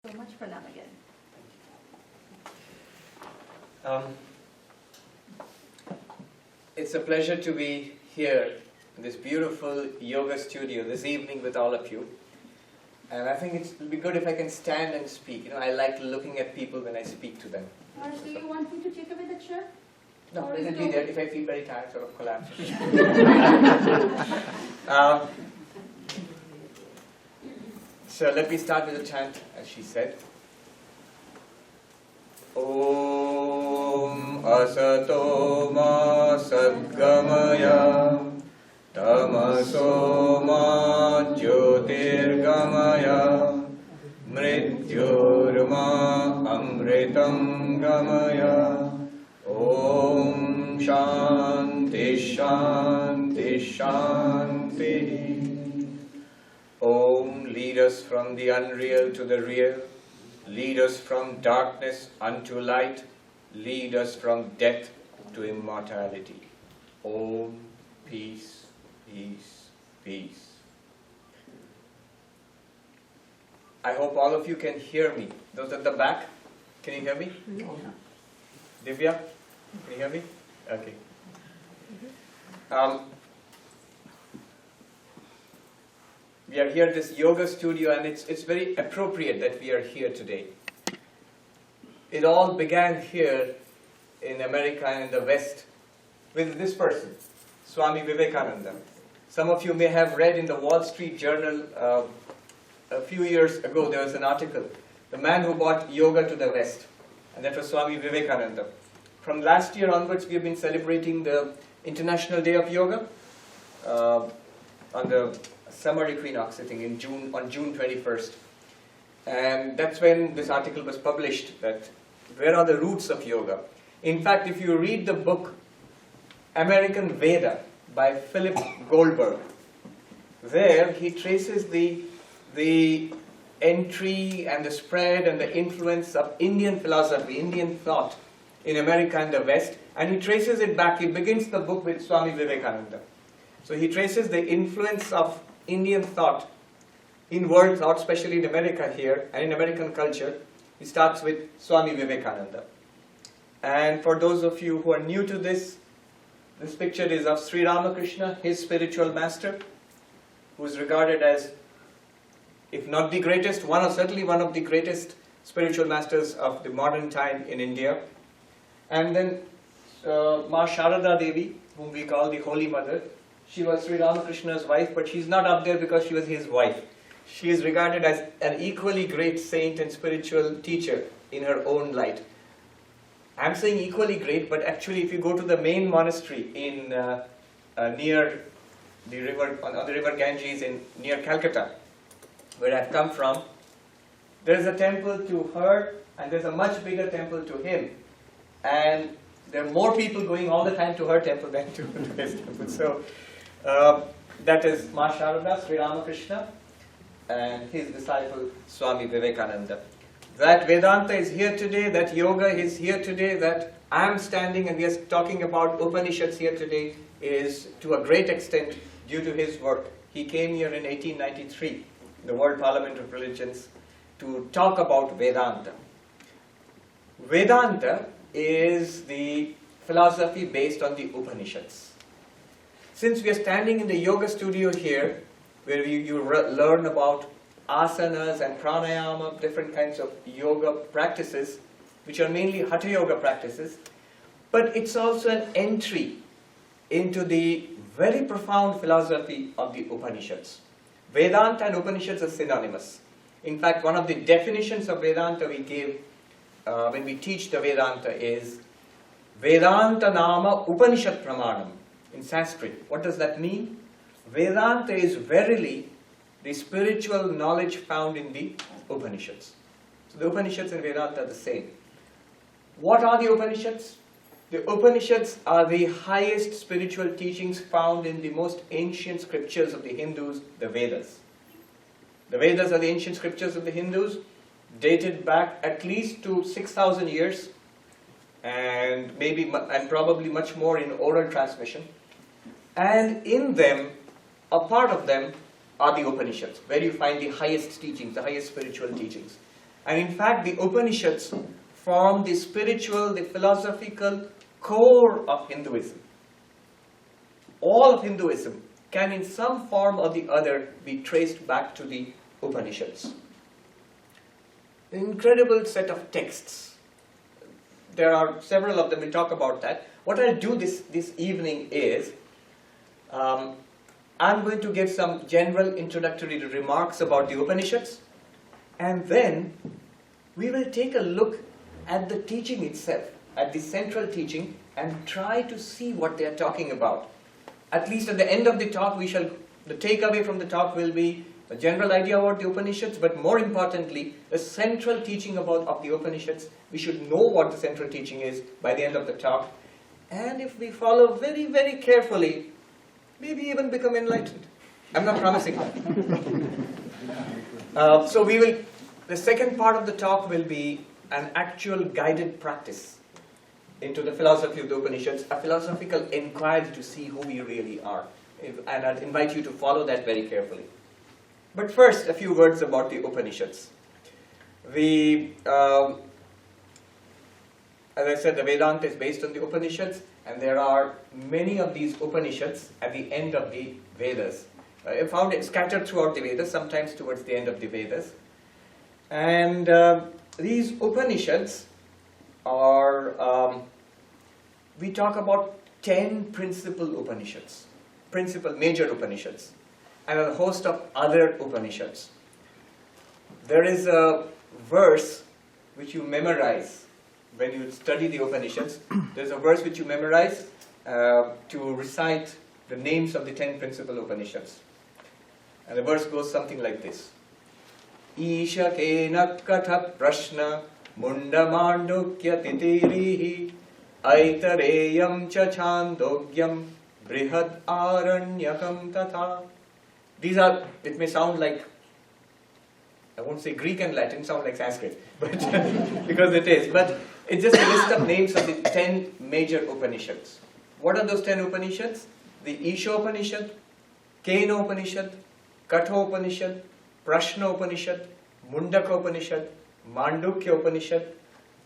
So much pranam again. It's a pleasure to be here in this beautiful yoga studio this evening with all of you. And I think it'll be good if I can stand and speak. You know, I like looking at people when I speak to them. Or do you want me to take away the chair? No, let it be there. If I feel very tired, sort of collapse. So let me start with a chant, as she said. Om asato ma sadgamaya tamaso ma jyotirgamaya mrityurma amritam gamaya. Om shanti shanti shanti. Om, lead us from the unreal to the real. Lead us from darkness unto light. Lead us from death to immortality. Om, peace, peace, peace. I hope all of you can hear me. Those at the back, can you hear me? No. Divya, can you hear me? Okay. We are here at this yoga studio, and it's very appropriate that we are here today. It all began here in America and in the West with this person, Swami Vivekananda. Some of you may have read in the Wall Street Journal a few years ago, there was an article, the man who brought yoga to the West, and that was Swami Vivekananda. From last year onwards, we have been celebrating the International Day of Yoga on the summer equinox, I think, on June 21st. And that's when this article was published, that where are the roots of yoga? In fact, if you read the book American Veda by Philip Goldberg, there he traces the entry and the spread and the influence of Indian philosophy, Indian thought in America and the West, and he traces it back. He begins the book with Swami Vivekananda. So he traces the influence of Indian thought in world thought, especially in America here, and in American culture. He starts with Swami Vivekananda. And for those of you who are new to this picture is of Sri Ramakrishna, his spiritual master, who is regarded as, if not the greatest, certainly one of the greatest spiritual masters of the modern time in India. And then Ma Sharada Devi, whom we call the Holy Mother. She was Sri Ramakrishna's wife, but she's not up there because she was his wife. She is regarded as an equally great saint and spiritual teacher in her own light. I'm saying equally great, but actually if you go to the main monastery in near the river, on the river Ganges near Calcutta, where I've come from, there's a temple to her and there's a much bigger temple to him. And there are more people going all the time to her temple than to his temple. So that is Ma Sharada, Sri Ramakrishna, and his disciple Swami Vivekananda. That Vedanta is here today, that yoga is here today, that I am standing and we are talking about Upanishads here today is to a great extent due to his work. He came here in 1893, the World Parliament of Religions, to talk about Vedanta. Vedanta is the philosophy based on the Upanishads. Since we are standing in the yoga studio here, where you learn about asanas and pranayama, different kinds of yoga practices, which are mainly hatha yoga practices, but it's also an entry into the very profound philosophy of the Upanishads. Vedanta and Upanishads are synonymous. In fact, one of the definitions of Vedanta we give when we teach the Vedanta is Vedanta Nama Upanishad Pramanam in Sanskrit. What does that mean? Vedanta is verily the spiritual knowledge found in the Upanishads. So the Upanishads and Vedanta are the same. What are the Upanishads? The Upanishads are the highest spiritual teachings found in the most ancient scriptures of the Hindus, the Vedas. The Vedas are the ancient scriptures of the Hindus, dated back at least to 6,000 years, and probably much more in oral transmission. And in them, a part of them, are the Upanishads, where you find the highest teachings, the highest spiritual teachings. And in fact, the Upanishads form the spiritual, the philosophical core of Hinduism. All of Hinduism can in some form or the other be traced back to the Upanishads. An incredible set of texts. There are several of them, we'll talk about that. What I'll do this evening is, I'm going to give some general introductory remarks about the Upanishads, and then we will take a look at the teaching itself, at the central teaching, and try to see what they are talking about. At least at the end of the talk, the takeaway from the talk will be a general idea about the Upanishads, but more importantly, a central teaching of the Upanishads. We should know what the central teaching is by the end of the talk. And if we follow very, very carefully, maybe even become enlightened. I'm not promising that. The second part of the talk will be an actual guided practice into the philosophy of the Upanishads, a philosophical inquiry to see who we really are. And I'd invite you to follow that very carefully. But first, a few words about the Upanishads. As I said, the Vedanta is based on the Upanishads, and there are many of these Upanishads at the end of the Vedas. I found it scattered throughout the Vedas, sometimes towards the end of the Vedas. And these Upanishads are, we talk about 10 principal Upanishads, major Upanishads, and a host of other Upanishads. There is a verse which you memorize when you study the Upanishads. There's a verse which you memorize to recite the names of the 10 principal Upanishads. And the verse goes something like this. Isha kena katha prashna mundamandukya titirihi aitareyam cha chandogyam brihad aranyakam tatha. These are, it may sound like, I won't say Greek and Latin, sound like Sanskrit, but because it is. But it's just a list of names of the 10 major Upanishads. What are those 10 Upanishads? The Isha Upanishad, Kena Upanishad, Katha Upanishad, Prashna Upanishad, Mundaka Upanishad, Mandukya Upanishad,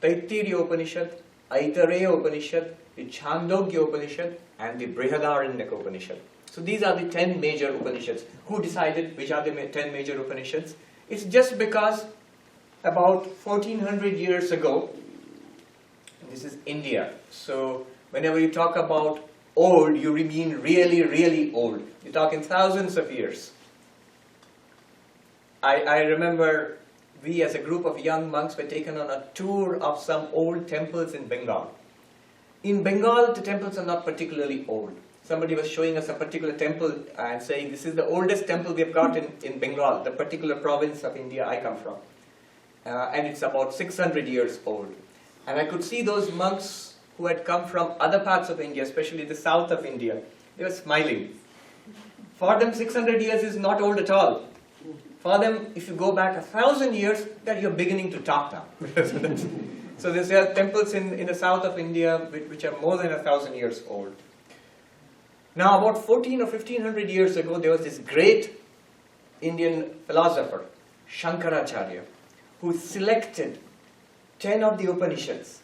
Taittiriya Upanishad, Aitareya Upanishad, the Chandogya Upanishad, and the Brihadaranyaka Upanishad. So these are the 10 major Upanishads. Who decided which are the 10 major Upanishads? It's just because about 1400 years ago, this is India. So whenever you talk about old, you mean really, really old. You're talking thousands of years. I remember we as a group of young monks were taken on a tour of some old temples in Bengal. In Bengal, the temples are not particularly old. Somebody was showing us a particular temple and saying, this is the oldest temple we have got in Bengal, the particular province of India I come from. And it's about 600 years old. And I could see those monks who had come from other parts of India, especially the south of India. They were smiling. For them, 600 years is not old at all. For them, if you go back 1,000 years, that you're beginning to talk now. So there are temples in the south of India which are more than 1,000 years old. Now, about 14 or 1500 years ago, there was this great Indian philosopher, Shankaracharya, who selected 10 of the Upanishads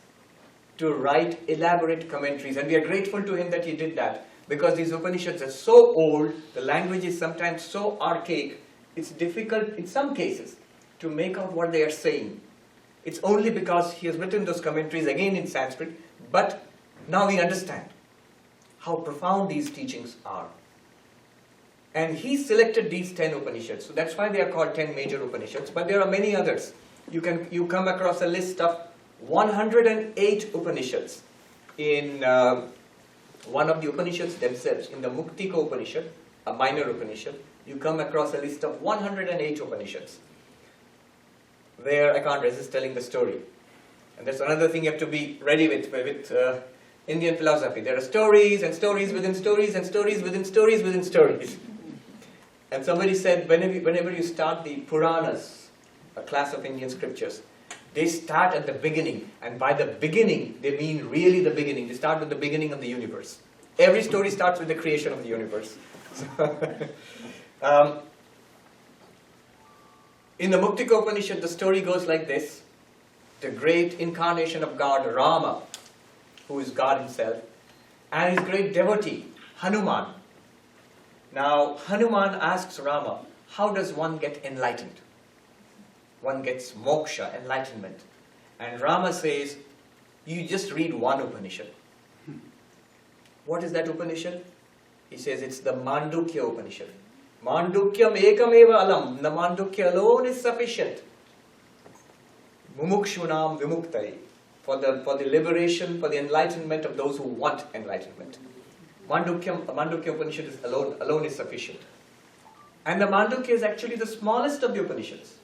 to write elaborate commentaries. And we are grateful to him that he did that, because these Upanishads are so old, the language is sometimes so archaic, it's difficult in some cases to make out what they are saying. It's only because he has written those commentaries again in Sanskrit, but now we understand how profound these teachings are. And he selected these 10 Upanishads. So that's why they are called 10 major Upanishads, but there are many others. You come across a list of 108 Upanishads in one of the Upanishads themselves, in the Muktika Upanishad, a minor Upanishad. You come across a list of 108 Upanishads. There, I can't resist telling the story. And that's another thing you have to be ready with Indian philosophy. There are stories and stories within stories and stories within stories within stories. And somebody said, whenever you start the Puranas, a class of Indian scriptures, they start at the beginning. And by the beginning, they mean really the beginning. They start with the beginning of the universe. Every story starts with the creation of the universe. In the Muktika Upanishad, the story goes like this. The great incarnation of God, Rama, who is God himself, and his great devotee, Hanuman. Now, Hanuman asks Rama, how does one get enlightened? One gets moksha, enlightenment. And Rama says, you just read one Upanishad. What is that Upanishad? He says it's the Mandukya Upanishad. Mandukyam ekameva alam. The Mandukya alone is sufficient. Mumukshunam vimuktai. For the liberation, for the enlightenment of those who want enlightenment. Mandukya Upanishad is alone is sufficient. And the Mandukya is actually the smallest of the Upanishads.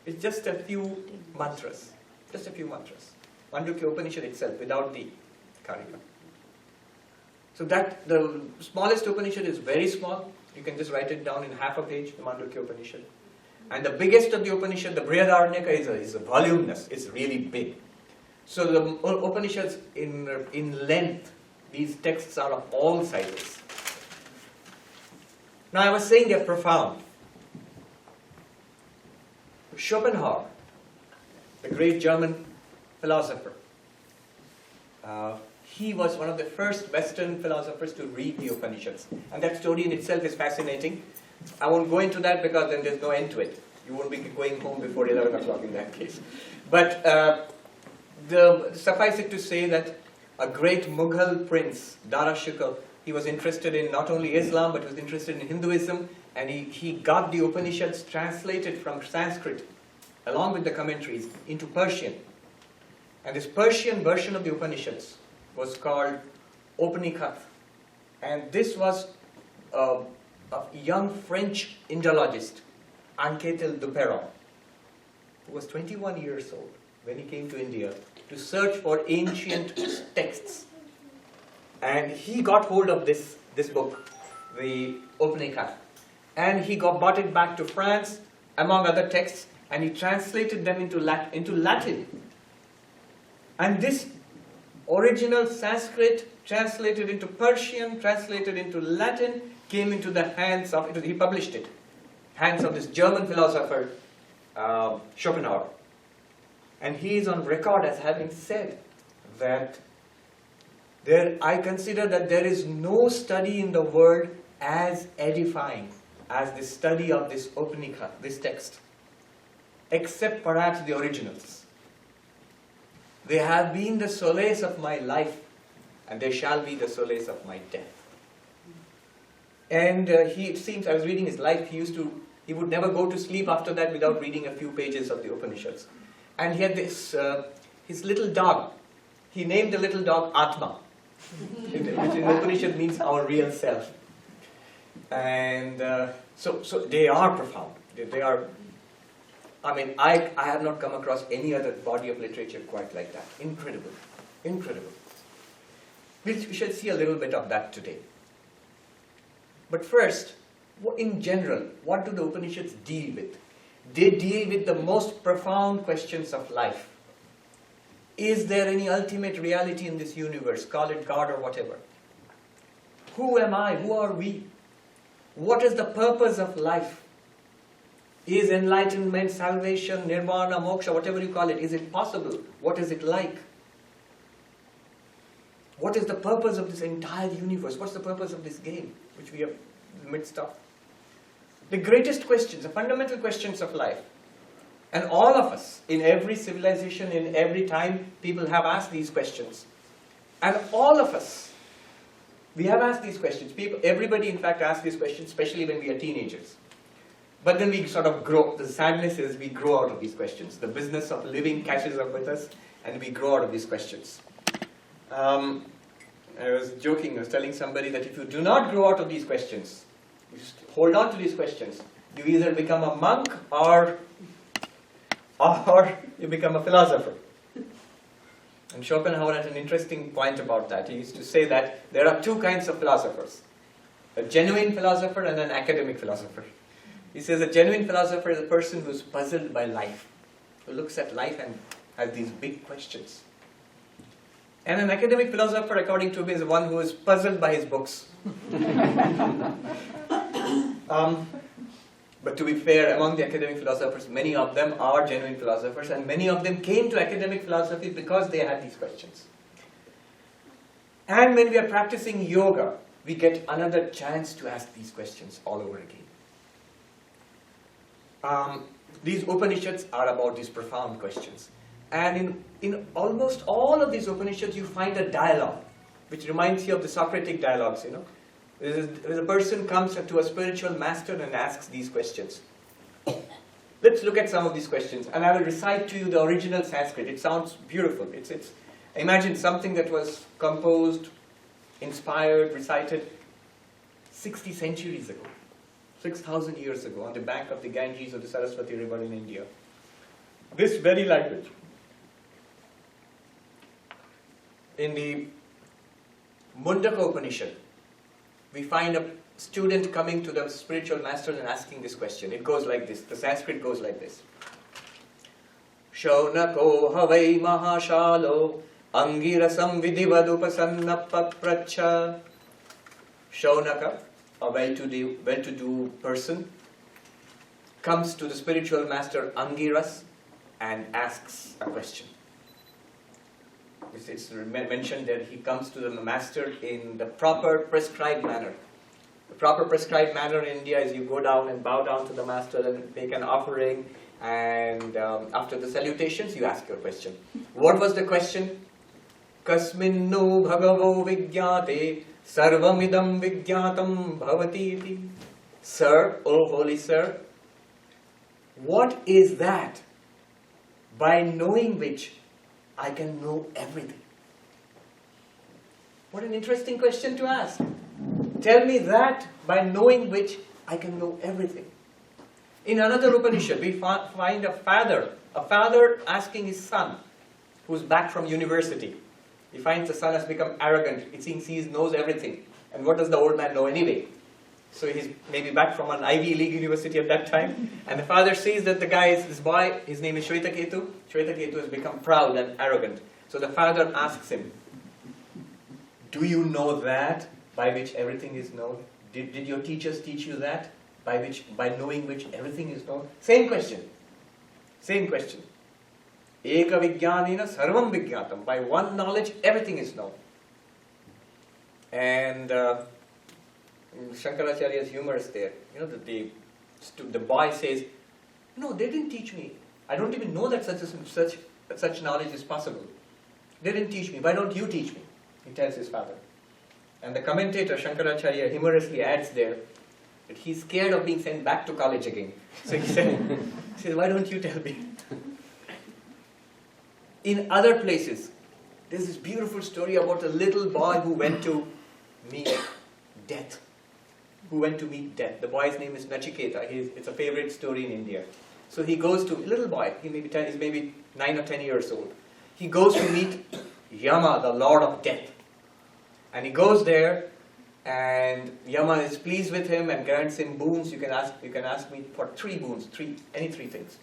It's just a few mantras. Just a few mantras. Mandukya Upanishad itself, without the Karika. So that the smallest Upanishad is very small. You can just write it down in half a page, the Mandukya Upanishad. And the biggest of the Upanishad, the Brihadaranyaka, is a voluminous. It's really big. So the Upanishads in length, these texts are of all sizes. Now I was saying they're profound. Schopenhauer, the great German philosopher, he was one of the first Western philosophers to read the Upanishads. And that story in itself is fascinating. I won't go into that because then there's no end to it. You won't be going home before 11 o'clock in that case. But suffice it to say that a great Mughal prince, Dara Shikoh, he was interested in not only Islam but was interested in Hinduism, and he got the Upanishads translated from Sanskrit along with the commentaries into Persian. And this Persian version of the Upanishads was called Upanikhat. And this was a young French Indologist, Anquetil Duperron, who was 21 years old when he came to India to search for ancient texts. And he got hold of this book, the Upanikhat. And he brought it back to France, among other texts, and he translated them into Latin. And this original Sanskrit, translated into Persian, translated into Latin, came into the hands of, he published it, hands of this German philosopher, Schopenhauer. And he is on record as having said that I consider that there is no study in the world as edifying as the study of this Upanikhat, this text, except perhaps the originals. They have been the solace of my life, and they shall be the solace of my death. And it seems, I was reading his life, he would never go to sleep after that without reading a few pages of the Upanishads. And he had this, his little dog, he named the little dog Atma, which in Upanishad means our real self. And so they are profound. They are, I mean, I have not come across any other body of literature quite like that. Incredible. Incredible. We shall see a little bit of that today. But first, in general, what do the Upanishads deal with? They deal with the most profound questions of life. Is there any ultimate reality in this universe? Call it God or whatever. Who am I? Who are we? What is the purpose of life? Is enlightenment, salvation, nirvana, moksha, whatever you call it, is it possible? What is it like? What is the purpose of this entire universe? What's the purpose of this game, which we are in the midst of? The greatest questions, the fundamental questions of life. And all of us, in every civilization, in every time, people have asked these questions. And all of us, we have asked these questions. Everybody, in fact, asks these questions, especially when we are teenagers. But then we sort of grow. The sadness is we grow out of these questions. The business of living catches up with us, and we grow out of these questions. I was joking. I was telling somebody that if you do not grow out of these questions, you just hold on to these questions, you either become a monk or you become a philosopher. And Schopenhauer had an interesting point about that. He used to say that there are two kinds of philosophers. A genuine philosopher and an academic philosopher. He says a genuine philosopher is a person who is puzzled by life, who looks at life and has these big questions. And an academic philosopher, according to him, is one who is puzzled by his books. But to be fair, among the academic philosophers, many of them are genuine philosophers, and many of them came to academic philosophy because they had these questions. And when we are practicing yoga, we get another chance to ask these questions all over again. These Upanishads are about these profound questions. And in almost all of these Upanishads, you find a dialogue, which reminds you of the Socratic dialogues, you know. There's a person comes to a spiritual master and asks these questions. Let's look at some of these questions, and I will recite to you the original Sanskrit. It sounds beautiful. Imagine something that was composed, inspired, recited 60 centuries ago, 6,000 years ago, on the bank of the Ganges or the Saraswati River in India. This very language. In the Mundaka Upanishad, we find a student coming to the spiritual master and asking this question. It goes like this. The Sanskrit goes like this. Shaunako havai mahashalo angirasam vidivadupasannappapracha. Shaunaka, a well-to-do person, comes to the spiritual master Angiras and asks a question. It's mentioned that he comes to the master in the proper prescribed manner. The proper prescribed manner in India is you go down and bow down to the master and make an offering, and after the salutations you ask your question. What was the question? Kasmin no bhagavo vigyate sarvamidam vigyatam bhavati iti. Sir, O holy sir, what is that by knowing which I can know everything? What an interesting question to ask. Tell me that by knowing which I can know everything. In another Upanishad, we find a father asking his son, who's back from university. He finds the son has become arrogant. It seems he knows everything. And what does the old man know anyway? So he's maybe back from an Ivy League university at that time. And the father sees that the guy, this boy, his name is Shwetaketu. Shwetaketu has become proud and arrogant. So the father asks him, do you know that by which everything is known? Did your teachers teach you that? By knowing which everything is known? Same question. Same question. Eka vijnanena sarvam vijnatam. By one knowledge, everything is known. And Shankaracharya's humor is there. You know, the boy says, no, they didn't teach me. I don't even know that such knowledge is possible. They didn't teach me. Why don't you teach me? He tells his father. And the commentator, Shankaracharya, humorously adds there that he's scared of being sent back to college again. So he says, why don't you tell me? In other places, there's this beautiful story about a little boy who went to meet death. The boy's name is Nachiketa. It's a favorite story in India. So he goes to, little boy, he's maybe 9 or 10 years old. He goes to meet Yama, the Lord of Death. And he goes there, and Yama is pleased with him and grants him boons. You can ask me for 3 boons, any 3 things.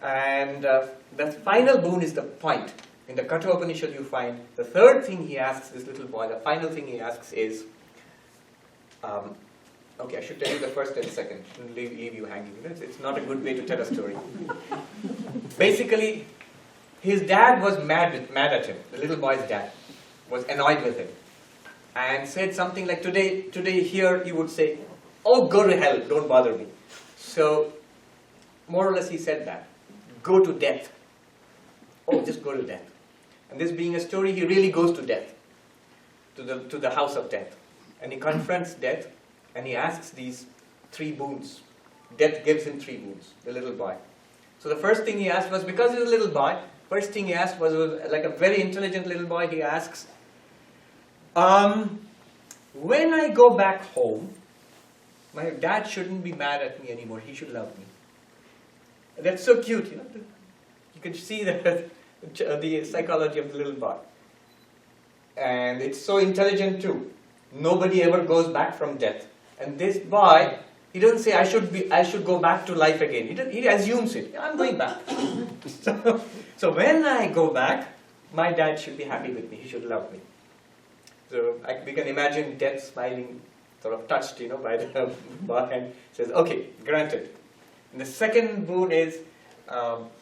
And the final boon is the point. In the Katha Upanishad you find the third thing he asks this little boy, the final thing he asks is, okay, I should tell you the first and second, shouldn't leave you hanging. It's not a good way to tell a story. Basically, his dad was mad at him. The little boy's dad was annoyed with him and said something like, today here you would say, oh, go to hell, don't bother me. So, more or less he said that. Go to death. Oh, just go to death. And this being a story, he really goes to death, to the house of death. And he confronts death, and he asks these 3 boons. Death gives him 3 boons, the little boy. So the first thing he asked was, because he's a little boy, first thing he asked was like a very intelligent little boy, he asks, when I go back home, my dad shouldn't be mad at me anymore, he should love me. That's so cute, you know. You can see the psychology of the little boy. And it's so intelligent too. Nobody ever goes back from death. And this boy, he doesn't say, I should go back to life again. He assumes it. I'm going back. So when I go back, my dad should be happy with me. He should love me. So we can imagine death smiling sort of touched, by the bar and says, okay, granted. And the second boon is,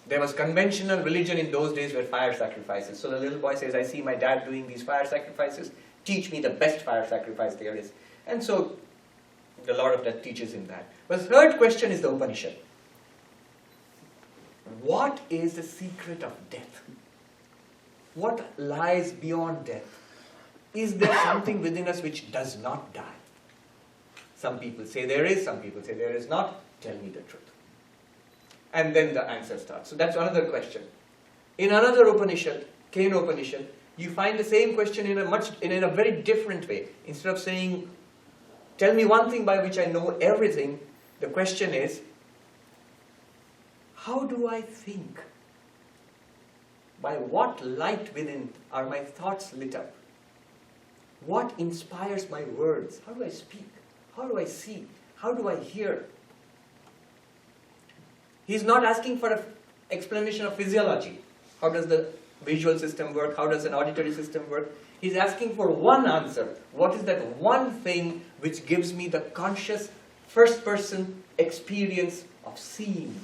there was conventional religion in those days where fire sacrifices. So the little boy says, I see my dad doing these fire sacrifices, teach me the best fire sacrifice there is. And so the Lord of Death teaches him that. But the third question is the Upanishad. What is the secret of death? What lies beyond death? Is there something within us which does not die? Some people say there is, some people say there is not. Tell me the truth. And then the answer starts. So that's another question. In another Upanishad, Kena Upanishad, you find the same question in a very different way. Instead of saying, tell me one thing by which I know everything, the question is, how do I think? By what light within are my thoughts lit up? What inspires my words? How do I speak? How do I see? How do I hear? He's not asking for an explanation of physiology. How does the visual system work? How does an auditory system work? He's asking for one answer. What is that one thing which gives me the conscious first-person experience of seeing,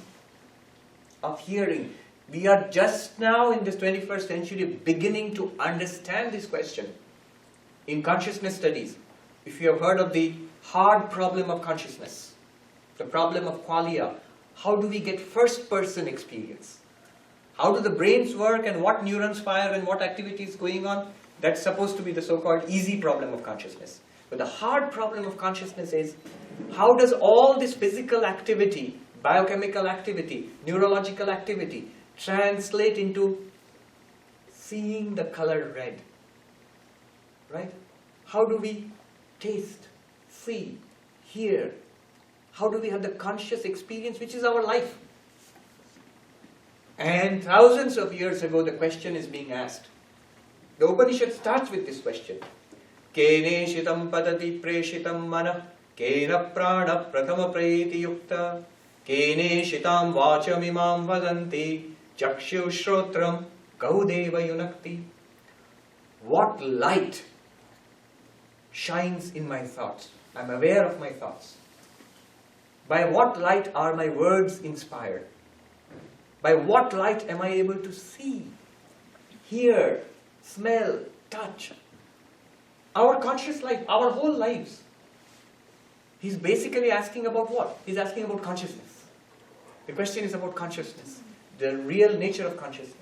of hearing? We are just now in this 21st century beginning to understand this question. In consciousness studies, if you have heard of the hard problem of consciousness, the problem of qualia, how do we get first-person experience? How do the brains work and what neurons fire and what activity is going on? That's supposed to be the so-called easy problem of consciousness. But the hard problem of consciousness is, how does all this physical activity, biochemical activity, neurological activity, translate into seeing the color red? Right? How do we taste, see, hear? How do we have the conscious experience which is our life? And thousands of years ago the question is being asked. The Upanishad starts with this question. Kene shitam padati preshitam mana kena prana prathama preti yukta kene shitam vacham imam vadanti chakshu shrotram kaudeva yunakti. What light shines in my thoughts? I'm aware of my thoughts. By what light are my words inspired? By what light am I able to see, hear, smell, touch? Our conscious life, our whole lives. He's basically asking about what? He's asking about consciousness. The question is about consciousness, the real nature of consciousness.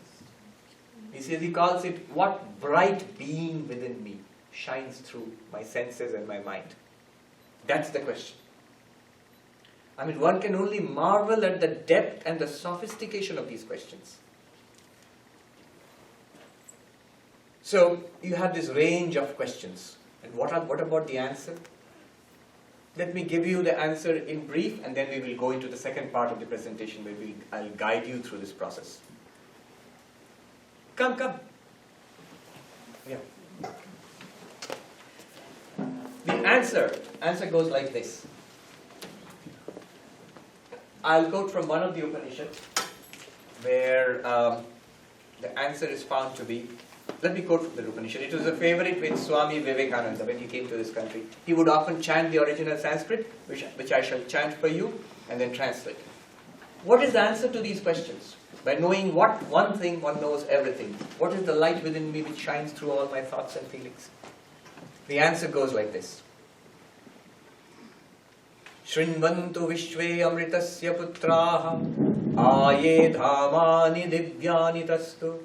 He says, he calls it, what bright being within me shines through my senses and my mind? That's the question. I mean, one can only marvel at the depth and the sophistication of these questions. So, you have this range of questions. And what about the answer? Let me give you the answer in brief, and then we will go into the second part of the presentation where I'll guide you through this process. Come. Yeah. The answer goes like this. I'll quote from one of the Upanishads where the answer is found to be, let me quote from the Upanishad. It was a favorite with Swami Vivekananda when he came to this country. He would often chant the original Sanskrit, which I shall chant for you and then translate. What is the answer to these questions? By knowing what one thing, one knows everything. What is the light within me which shines through all my thoughts and feelings? The answer goes like this. Shrinvantu vishve amritasya putraha aye dhamani divyani tastu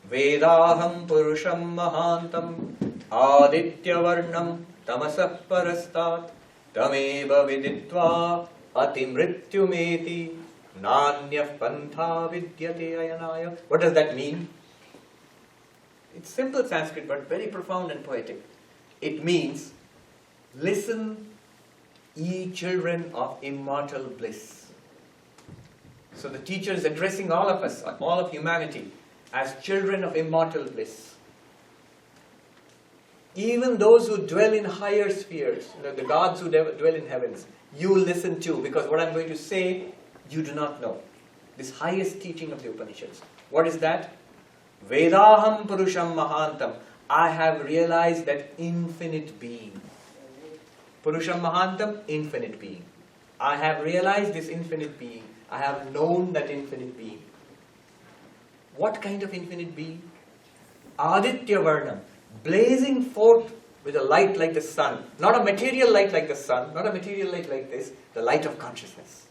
vedaham purusham mahantam aditya varnam tamasah parastat tameva viditva atimrityumeti nanyah pantha vidyate ayanaya. What does that mean? It's simple Sanskrit but very profound and poetic. It means, listen, ye children of immortal bliss. So the teacher is addressing all of us, all of humanity, as children of immortal bliss. Even those who dwell in higher spheres, the gods who dwell in heavens, you listen to, because what I'm going to say, you do not know. This highest teaching of the Upanishads. What is that? Vedaham Purusham Mahantam. I have realized that infinite being. Purusham Mahantam, infinite being. I have realized this infinite being. I have known that infinite being. What kind of infinite being? Aditya Varnam, blazing forth with a light like the sun. Not a material light like the sun, not a material light like this, the light of consciousness.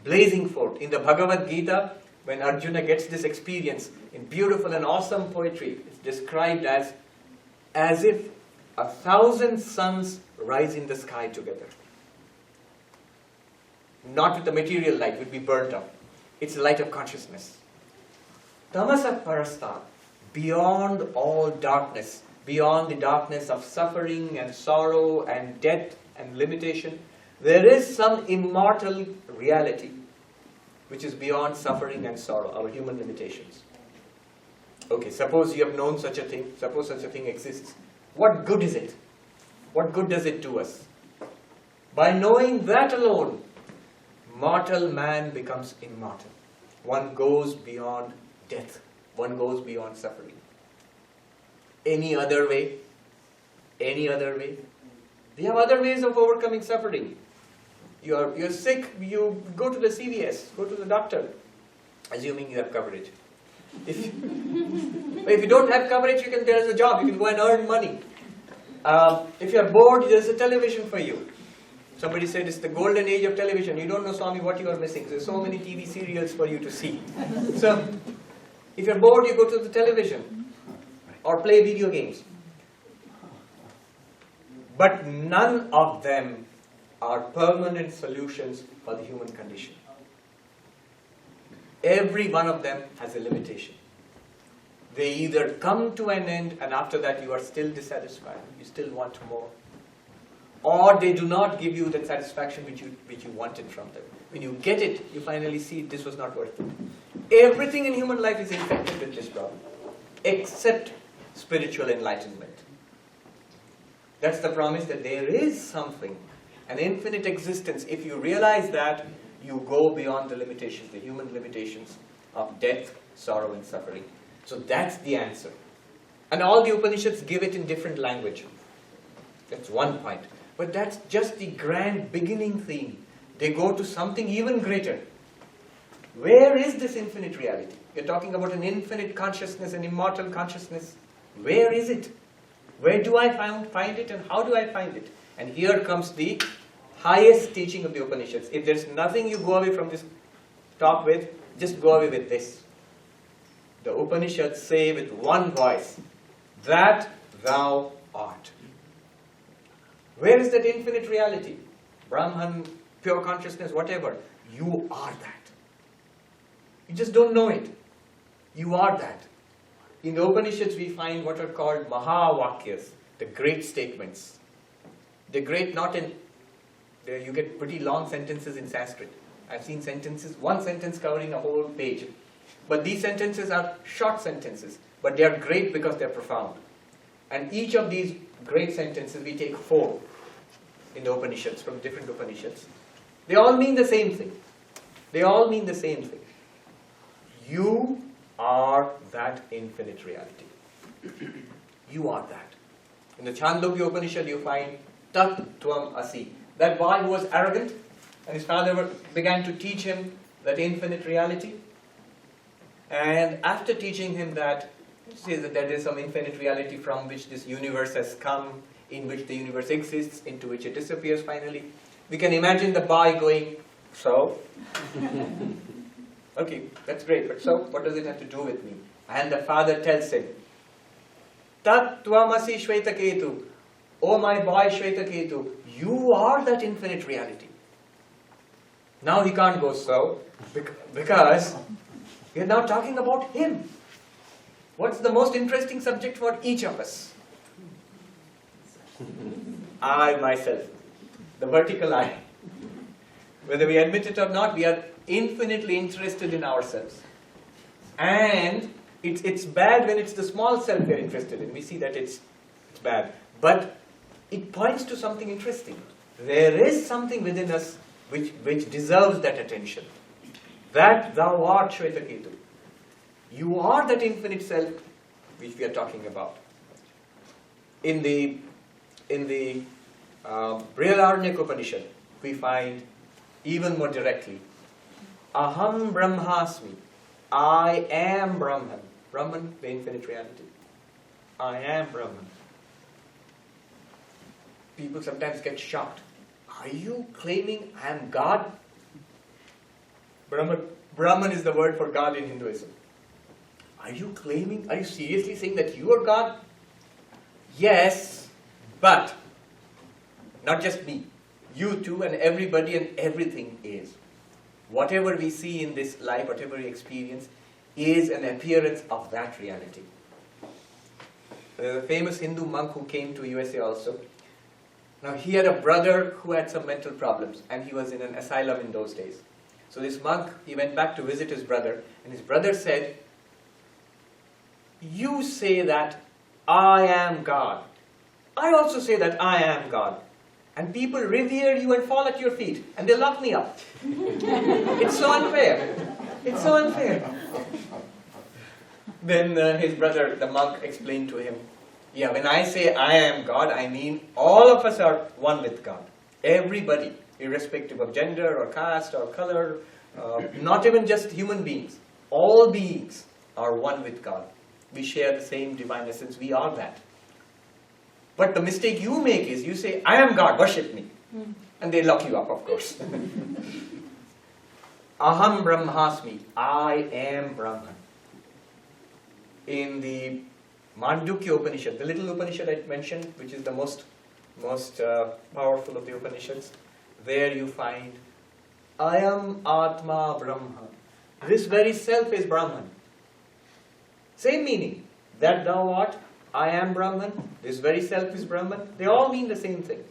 Blazing forth. In the Bhagavad Gita, when Arjuna gets this experience in beautiful and awesome poetry, it's described as if 1,000 suns rise in the sky together. Not with the material light, would be burnt up. It's the light of consciousness. Tamasa Parastha, beyond all darkness, beyond the darkness of suffering and sorrow and death and limitation, there is some immortal reality which is beyond suffering and sorrow, our human limitations. Okay, suppose you have known such a thing, suppose such a thing exists. What good is it? What good does it do us? By knowing that alone, mortal man becomes immortal. One goes beyond death. One goes beyond suffering. Any other way? Any other way? We have other ways of overcoming suffering. You're sick, you go to the CVS, go to the doctor, assuming you have coverage. If you don't have coverage, there is a job, you can go and earn money. If you're bored, there's a television for you. Somebody said it's the golden age of television. You don't know, Swami, what you are missing. There's so many TV serials for you to see. So, if you're bored, you go to the television or play video games. But none of them are permanent solutions for the human condition. Every one of them has a limitation. They either come to an end and after that you are still dissatisfied, you still want more. Or they do not give you that satisfaction which you wanted from them. When you get it, you finally see this was not worth it. Everything in human life is infected with this problem, except spiritual enlightenment. That's the promise that there is something, an infinite existence. If you realize that, you go beyond the limitations, the human limitations of death, sorrow and suffering. So that's the answer. And all the Upanishads give it in different language. That's one point. But that's just the grand beginning theme. They go to something even greater. Where is this infinite reality? You're talking about an infinite consciousness, an immortal consciousness. Where is it? Where do I find it and how do I find it? And here comes the highest teaching of the Upanishads. If there's nothing you go away from this talk with, just go away with this. The Upanishads say with one voice, that thou art. Where is that infinite reality? Brahman, pure consciousness, whatever. You are that. You just don't know it. You are that. In the Upanishads we find what are called Mahavakyas, the great statements. The great, not in, there you get pretty long sentences in Sanskrit. I've seen sentences, one sentence covering a whole page. But these sentences are short sentences, but they are great because they are profound. And each of these great sentences, we take 4 in the Upanishads, from different Upanishads. They all mean the same thing. They all mean the same thing. You are that infinite reality. You are that. In the Chandogya Upanishad you find Tat Tvam Asi. That boy who was arrogant and his father began to teach him that infinite reality. And after teaching him that, he says that there is some infinite reality from which this universe has come, in which the universe exists, into which it disappears finally. We can imagine the boy going, so? Okay, that's great, but so, what does it have to do with me? And the father tells him, Tat Tvamasi Shvetaketu. Oh my boy Shvetaketu, you are that infinite reality. Now he can't go so, because we are now talking about him. What's the most interesting subject for each of us? I myself, the vertical I. Whether we admit it or not, we are infinitely interested in ourselves. And it's bad when it's the small self we are interested in. We see that it's bad. But it points to something interesting. There is something within us which deserves that attention. That thou art Shvetaketu. You are that infinite self which we are talking about. In the Brihadaranyaka Upanishad, we find even more directly, Aham Brahmasmi, I am Brahman. Brahman, the infinite reality. I am Brahman. People sometimes get shocked. Are you claiming I am God? Brahman is the word for God in Hinduism. Are you seriously saying that you are God? Yes, but not just me. You too, and everybody and everything is. Whatever we see in this life, whatever we experience, is an appearance of that reality. There's a famous Hindu monk who came to USA also. Now he had a brother who had some mental problems, and he was in an asylum in those days. So this monk, he went back to visit his brother, and his brother said, you say that I am God. I also say that I am God. And people revere you and fall at your feet, and they lock me up. It's so unfair. It's so unfair. Then his brother, the monk, explained to him, yeah, when I say I am God, I mean all of us are one with God. Everybody, irrespective of gender or caste or color, not even just human beings. All beings are one with God. We share the same divine essence. We are that. But the mistake you make is you say, I am God, worship me. And they lock you up, of course. Aham Brahmasmi, I am Brahman. In the Mandukya Upanishad, the little Upanishad I mentioned, which is the most powerful of the Upanishads, there you find, Ayam Atma Brahma. This very self is Brahman. Same meaning. That thou art, I am Brahman, this very self is Brahman. They all mean the same thing.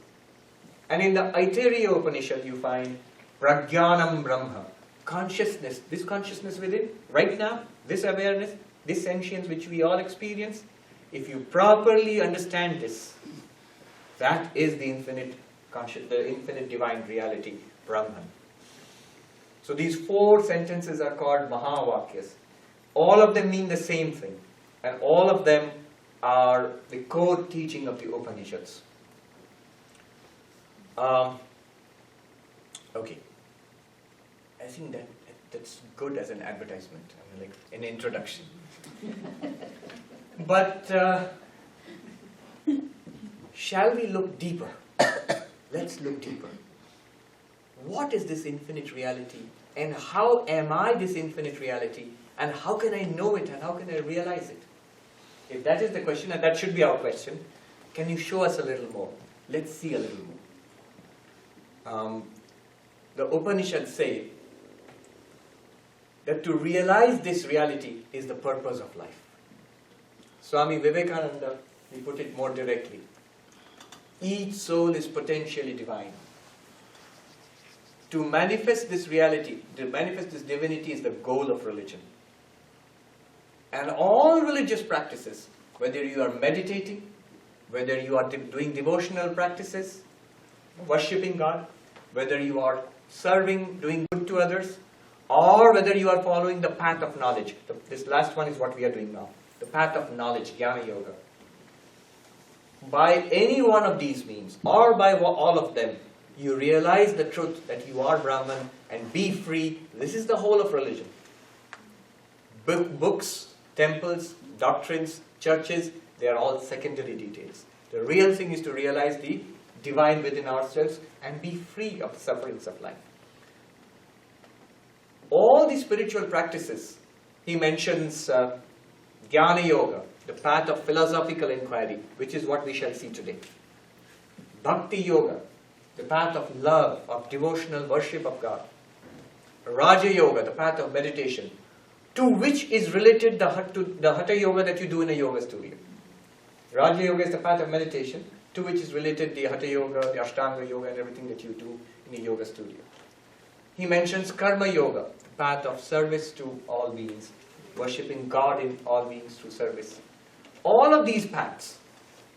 And in the Aitareya Upanishad you find Prajnanam Brahma. Consciousness, this consciousness within, right now, this awareness, this sentience which we all experience, if you properly understand this, that is the infinite divine reality, Brahman. So these 4 sentences are called Mahavakyas. All of them mean the same thing. And all of them are the core teaching of the Upanishads. Okay. I think that's good as an advertisement, like an introduction. But shall we look deeper? Let's look deeper. What is this infinite reality? And how am I this infinite reality? And how can I know it? And how can I realize it? If that is the question, and that should be our question, can you show us a little more? Let's see a little more. The Upanishads say that to realize this reality is the purpose of life. Swami Vivekananda, he put it more directly. Each soul is potentially divine. To manifest this reality, to manifest this divinity is the goal of religion. And all religious practices, whether you are meditating, whether you are doing devotional practices, worshipping God, whether you are serving, doing good to others, or whether you are following the path of knowledge. This last one is what we are doing now. The path of knowledge, Jnana Yoga. By any one of these means, or by all of them, you realize the truth that you are Brahman and be free. This is the whole of religion. Books, temples, doctrines, churches, they are all secondary details. The real thing is to realize the divine within ourselves and be free of the sufferings of life. All these spiritual practices, he mentions Jnana Yoga, the path of philosophical inquiry, which is what we shall see today. Bhakti Yoga, the path of love, of devotional worship of God. Raja Yoga, the path of meditation, to which is related the Hatha Yoga that you do in a yoga studio. Raja Yoga is the path of meditation, to which is related the Hatha Yoga, the Ashtanga Yoga, and everything that you do in a yoga studio. He mentions Karma Yoga, the path of service to all beings, worshipping God in all beings through service. All of these paths,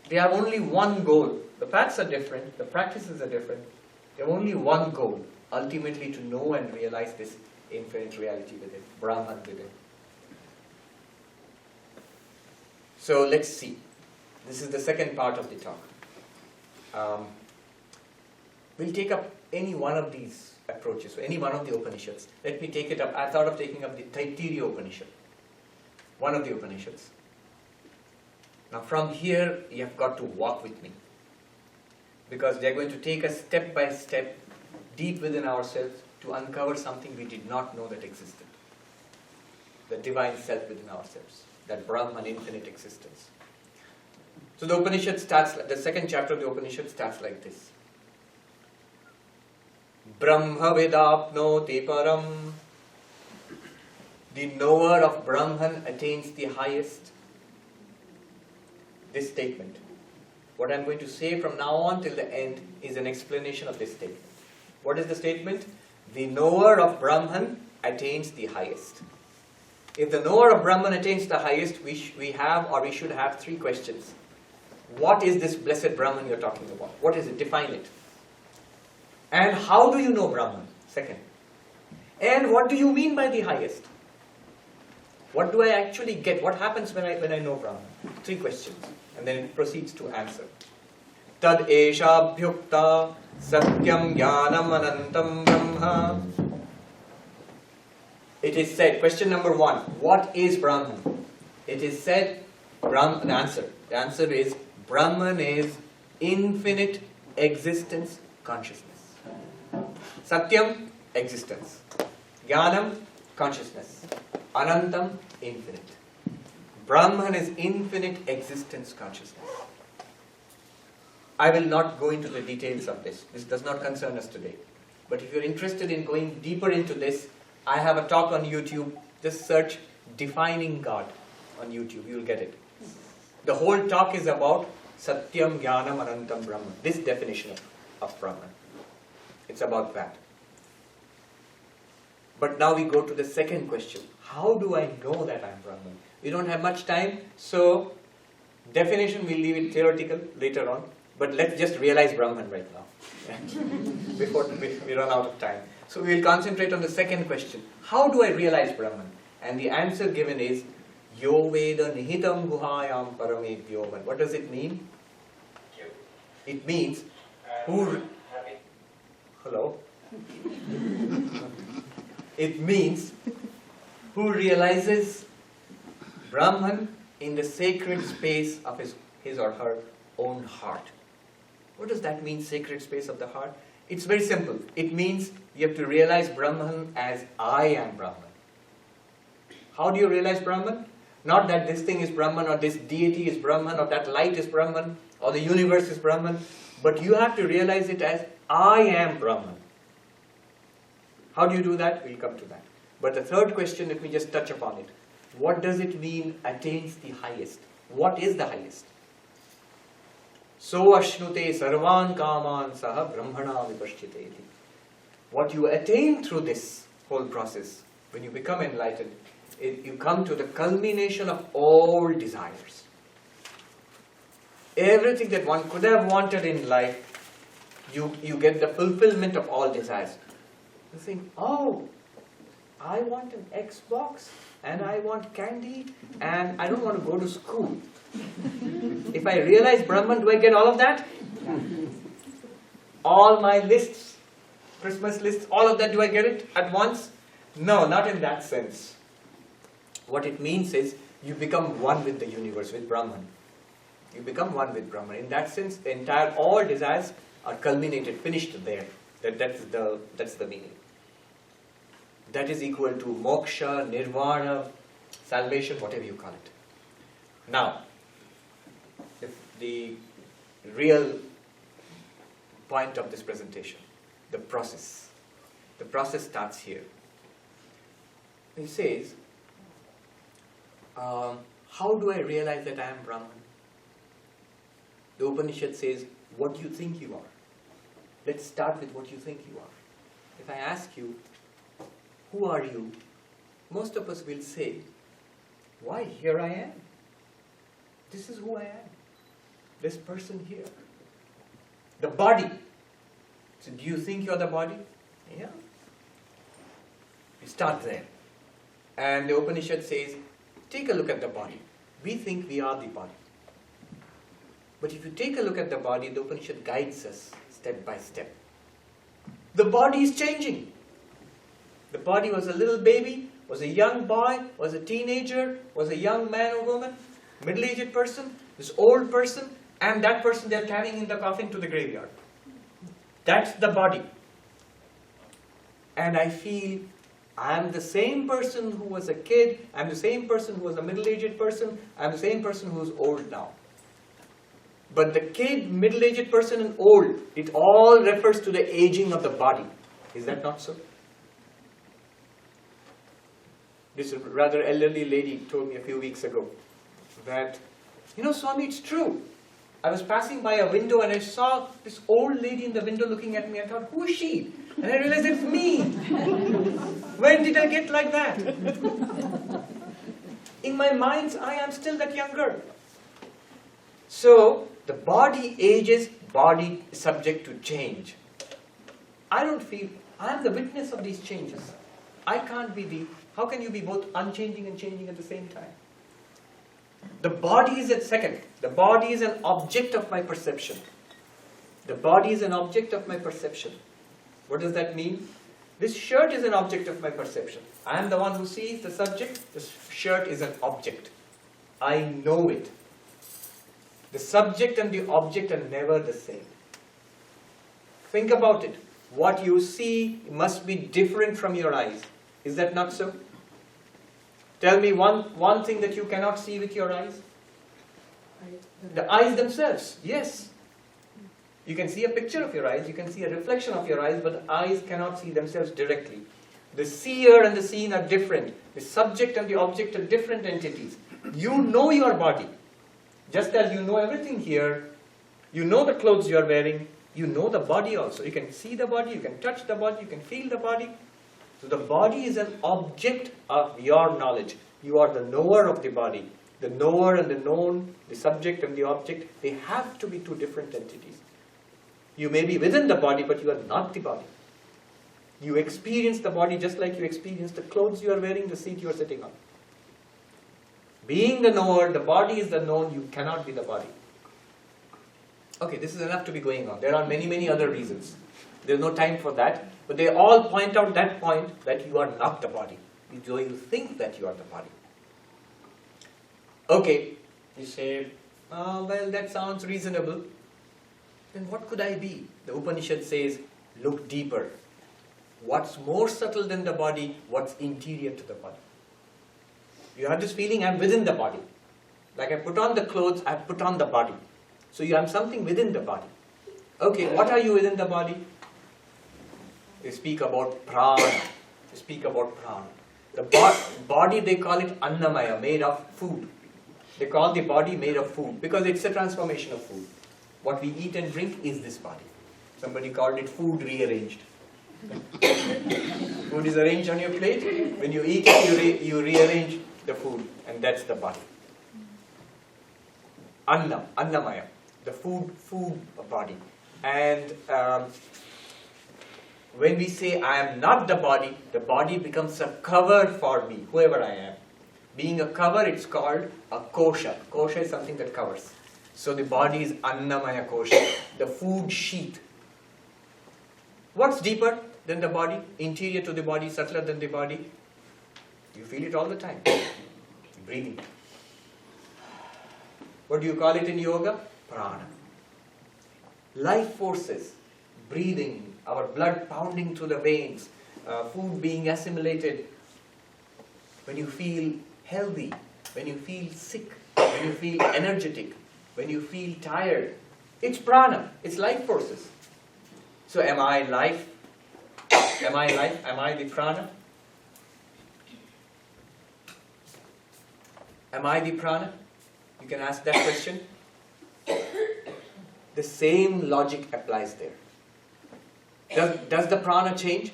they have only one goal. The paths are different, the practices are different. They have only one goal, ultimately to know and realize this infinite reality within, Brahman within. So let's see. This is the second part of the talk. We'll take up any one of these approaches, any one of the Upanishads. Let me take it up. I thought of taking up the Taittiriya Upanishad, one of the Upanishads. Now from here, you have got to walk with me, because they're going to take us step by step deep within ourselves to uncover something we did not know that existed. The divine self within ourselves, that Brahman, infinite existence. So the Upanishad starts, the second chapter of the Upanishad starts like this. Brahma vedapnoti param. The knower of Brahman attains the highest. This statement. What I'm going to say from now on till the end is an explanation of this statement. What is the statement? The knower of Brahman attains the highest. If the knower of Brahman attains the highest, we should have three questions. What is this blessed Brahman you're talking about? What is it? Define it. And how do you know Brahman? Second. And what do you mean by the highest? What do I actually get? What happens when I know Brahman? Three questions. And then it proceeds to answer. Tad esha bhyukta satyam jnanam anantam brahma. It is said, question number 1, what is Brahman? It is said, the answer is, Brahman is infinite existence consciousness. Satyam, existence. Jnanam, consciousness. Anantam, infinite. Brahman is infinite existence consciousness. I will not go into the details of this. This does not concern us today. But if you're interested in going deeper into this, I have a talk on YouTube. Just search Defining God on YouTube. You'll get it. The whole talk is about Satyam Jnanam Anantam Brahman. This definition of Brahman. It's about that. But now we go to the second question. How do I know that I'm Brahman? We don't have much time, so definition we'll leave it theoretical later on. But let's just realize Brahman right now, before we run out of time. So we'll concentrate on the second question. How do I realize Brahman? And the answer given is, Yo Veda Nihitam Guhayam Paramebhyoman. What does it mean? It means, hello? It means, who realizes Brahman in the sacred space of his or her own heart. What does that mean, sacred space of the heart? It's very simple. It means you have to realize Brahman as I am Brahman. How do you realize Brahman? Not that this thing is Brahman, or this deity is Brahman, or that light is Brahman, or the universe is Brahman, but you have to realize it as I am Brahman. How do you do that? We'll come to that. But the third question, let me just touch upon it. What does it mean attains the highest? What is the highest? So ashnute sarvan kaman saha brahmana vipashchite. What you attain through this whole process, when you become enlightened, you come to the culmination of all desires. Everything that one could have wanted in life, you get the fulfillment of all desires. You think, oh, I want an Xbox, and I want candy, and I don't want to go to school. If I realize Brahman, do I get all of that? All my lists, Christmas lists, all of that, do I get it at once? No, not in that sense. What it means is, you become one with the universe, with Brahman. You become one with Brahman. In that sense, all desires are culminated, finished there. That's the meaning. That is equal to moksha, nirvana, salvation, whatever you call it. Now, the real point of this presentation, the process. The process starts here. He says, how do I realize that I am Brahman? The Upanishad says, what you think you are. Let's start with what you think you are. If I ask you, who are you? Most of us will say, why, here I am. This is who I am. This person here. The body. So do you think you're the body? Yeah. You start there. And the Upanishad says, take a look at the body. We think we are the body. But if you take a look at the body, the Upanishad guides us step by step. The body is changing. The body was a little baby, was a young boy, was a teenager, was a young man or woman, middle-aged person, this old person, and that person they are carrying in the coffin to the graveyard. That's the body. And I feel I am the same person who was a kid, I am the same person who was a middle-aged person, I am the same person who is old now. But the kid, middle-aged person and old, it all refers to the aging of the body. Is that not so? This rather elderly lady told me a few weeks ago that, Swami, it's true. I was passing by a window and I saw this old lady in the window looking at me. I thought, who is she? And I realized it's me. When did I get like that? In my mind's eye, I'm still that young girl. So, the body ages, body is subject to change. I don't feel, I'm the witness of these changes. I can't be how can you be both unchanging and changing at the same time? The body is at second. The body is an object of my perception. The body is an object of my perception. What does that mean? This shirt is an object of my perception. I am the one who sees the subject. This shirt is an object. I know it. The subject and the object are never the same. Think about it. What you see must be different from your eyes. Is that not so? Tell me one thing that you cannot see with your eyes. The eyes themselves, yes. You can see a picture of your eyes, you can see a reflection of your eyes, but the eyes cannot see themselves directly. The seer and the seen are different. The subject and the object are different entities. You know your body. Just as you know everything here, you know the clothes you are wearing, you know the body also. You can see the body, you can touch the body, you can feel the body. So the body is an object of your knowledge. You are the knower of the body. The knower and the known, the subject and the object, they have to be two different entities. You may be within the body, but you are not the body. You experience the body just like you experience the clothes you are wearing, the seat you are sitting on. Being the knower, the body is the known, you cannot be the body. Okay, this is enough to be going on. There are many, many other reasons. There's no time for that. But they all point out that point that you are not the body. Though you think that you are the body. Okay, you say, well, that sounds reasonable. Then what could I be? The Upanishad says, look deeper. What's more subtle than the body? What's interior to the body? You have this feeling, I'm within the body. Like I put on the clothes, I put on the body. So you have something within the body. Okay, what are you within the body? They speak about prana. They speak about prana. The body, they call it annamaya, made of food. They call the body made of food because it's a transformation of food. What we eat and drink is this body. Somebody called it food rearranged. Food is arranged on your plate. When you eat it, you rearrange the food, and that's the body. Annamaya, the food body. And when we say I am not the body becomes a cover for me, whoever I am. Being a cover, it's called a kosha. Kosha is something that covers. So the body is annamaya kosha, the food sheath. What's deeper than the body? Interior to the body, subtler than the body? You feel it all the time. Breathing. What do you call it in yoga? Prana. Life forces, breathing, our blood pounding through the veins, food being assimilated. When you feel healthy, when you feel sick, when you feel energetic, when you feel tired, it's prana, it's life forces. So am I life? Am I life? Am I the prana? Am I the prana? You can ask that question. The same logic applies there. Does the prana change?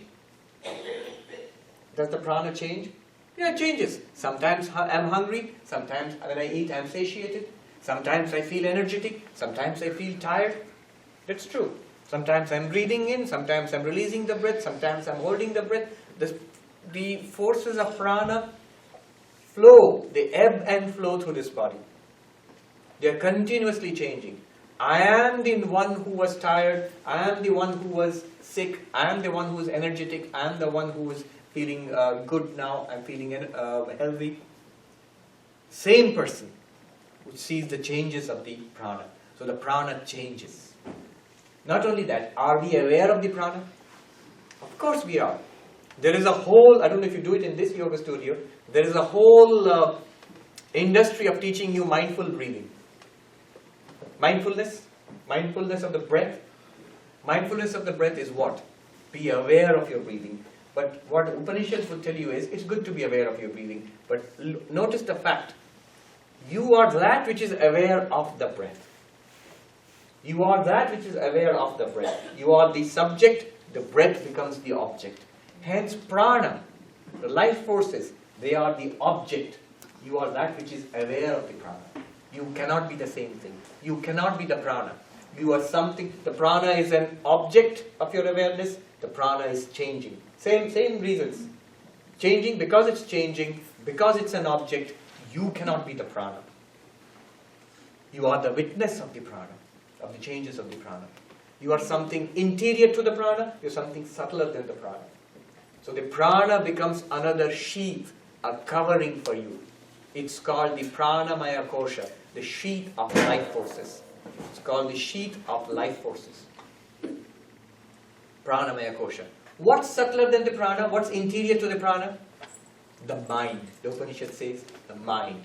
Does the prana change? Yeah, it changes. Sometimes I'm hungry, sometimes when I eat I'm satiated, sometimes I feel energetic, sometimes I feel tired. That's true. Sometimes I'm breathing in, sometimes I'm releasing the breath, sometimes I'm holding the breath. The forces of prana flow, they ebb and flow through this body. They are continuously changing. I am the one who was tired, I am the one who was sick, I am the one who is energetic, I am the one who is feeling good now, I'm feeling healthy. Same person who sees the changes of the prana. So the prana changes. Not only that, are we aware of the prana? Of course we are. There is a whole, I don't know if you do it in this yoga studio, there is a whole industry of teaching you mindful breathing. Mindfulness of the breath. Mindfulness of the breath is what? Be aware of your breathing. But what Upanishads will tell you is, it's good to be aware of your breathing. But notice the fact, you are that which is aware of the breath. You are that which is aware of the breath. You are the subject, the breath becomes the object. Hence prana, the life forces, they are the object. You are that which is aware of the prana. You cannot be the same thing. You cannot be the prana. You are something, the prana is an object of your awareness, the prana is changing. Same reasons. Changing, because it's an object, you cannot be the prana. You are the witness of the prana, of the changes of the prana. You are something interior to the prana, you are something subtler than the prana. So the prana becomes another sheath, a covering for you. It's called the pranamaya kosha, the sheath of life forces. It's called the sheath of life forces. Pranamaya kosha. What's subtler than the prana? What's interior to the prana? The mind. The Upanishad says the mind.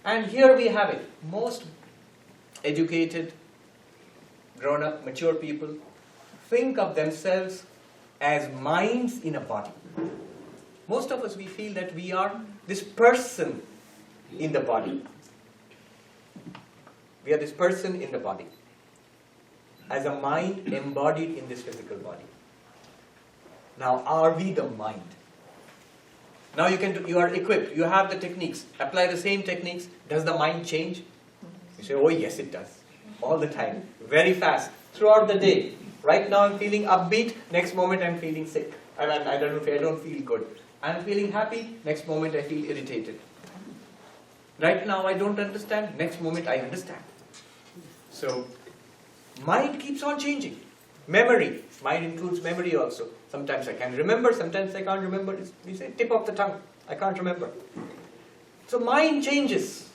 And here we have it. Most educated, grown-up, mature people think of themselves as minds in a body. Most of us, we feel that we are this person in the body. We are this person in the body. As a mind embodied in this physical body. Now, are we the mind? Now you are equipped, you have the techniques. Apply the same techniques. Does the mind change? You say, oh yes it does. All the time. Very fast. Throughout the day. Right now I'm feeling upbeat. Next moment I'm feeling sick. I don't feel good. I'm feeling happy. Next moment I feel irritated. Right now I don't understand. Next moment I understand. So, mind keeps on changing. Memory. Mind includes memory also. Sometimes I can remember, sometimes I can't remember. We say tip of the tongue. I can't remember. So mind changes.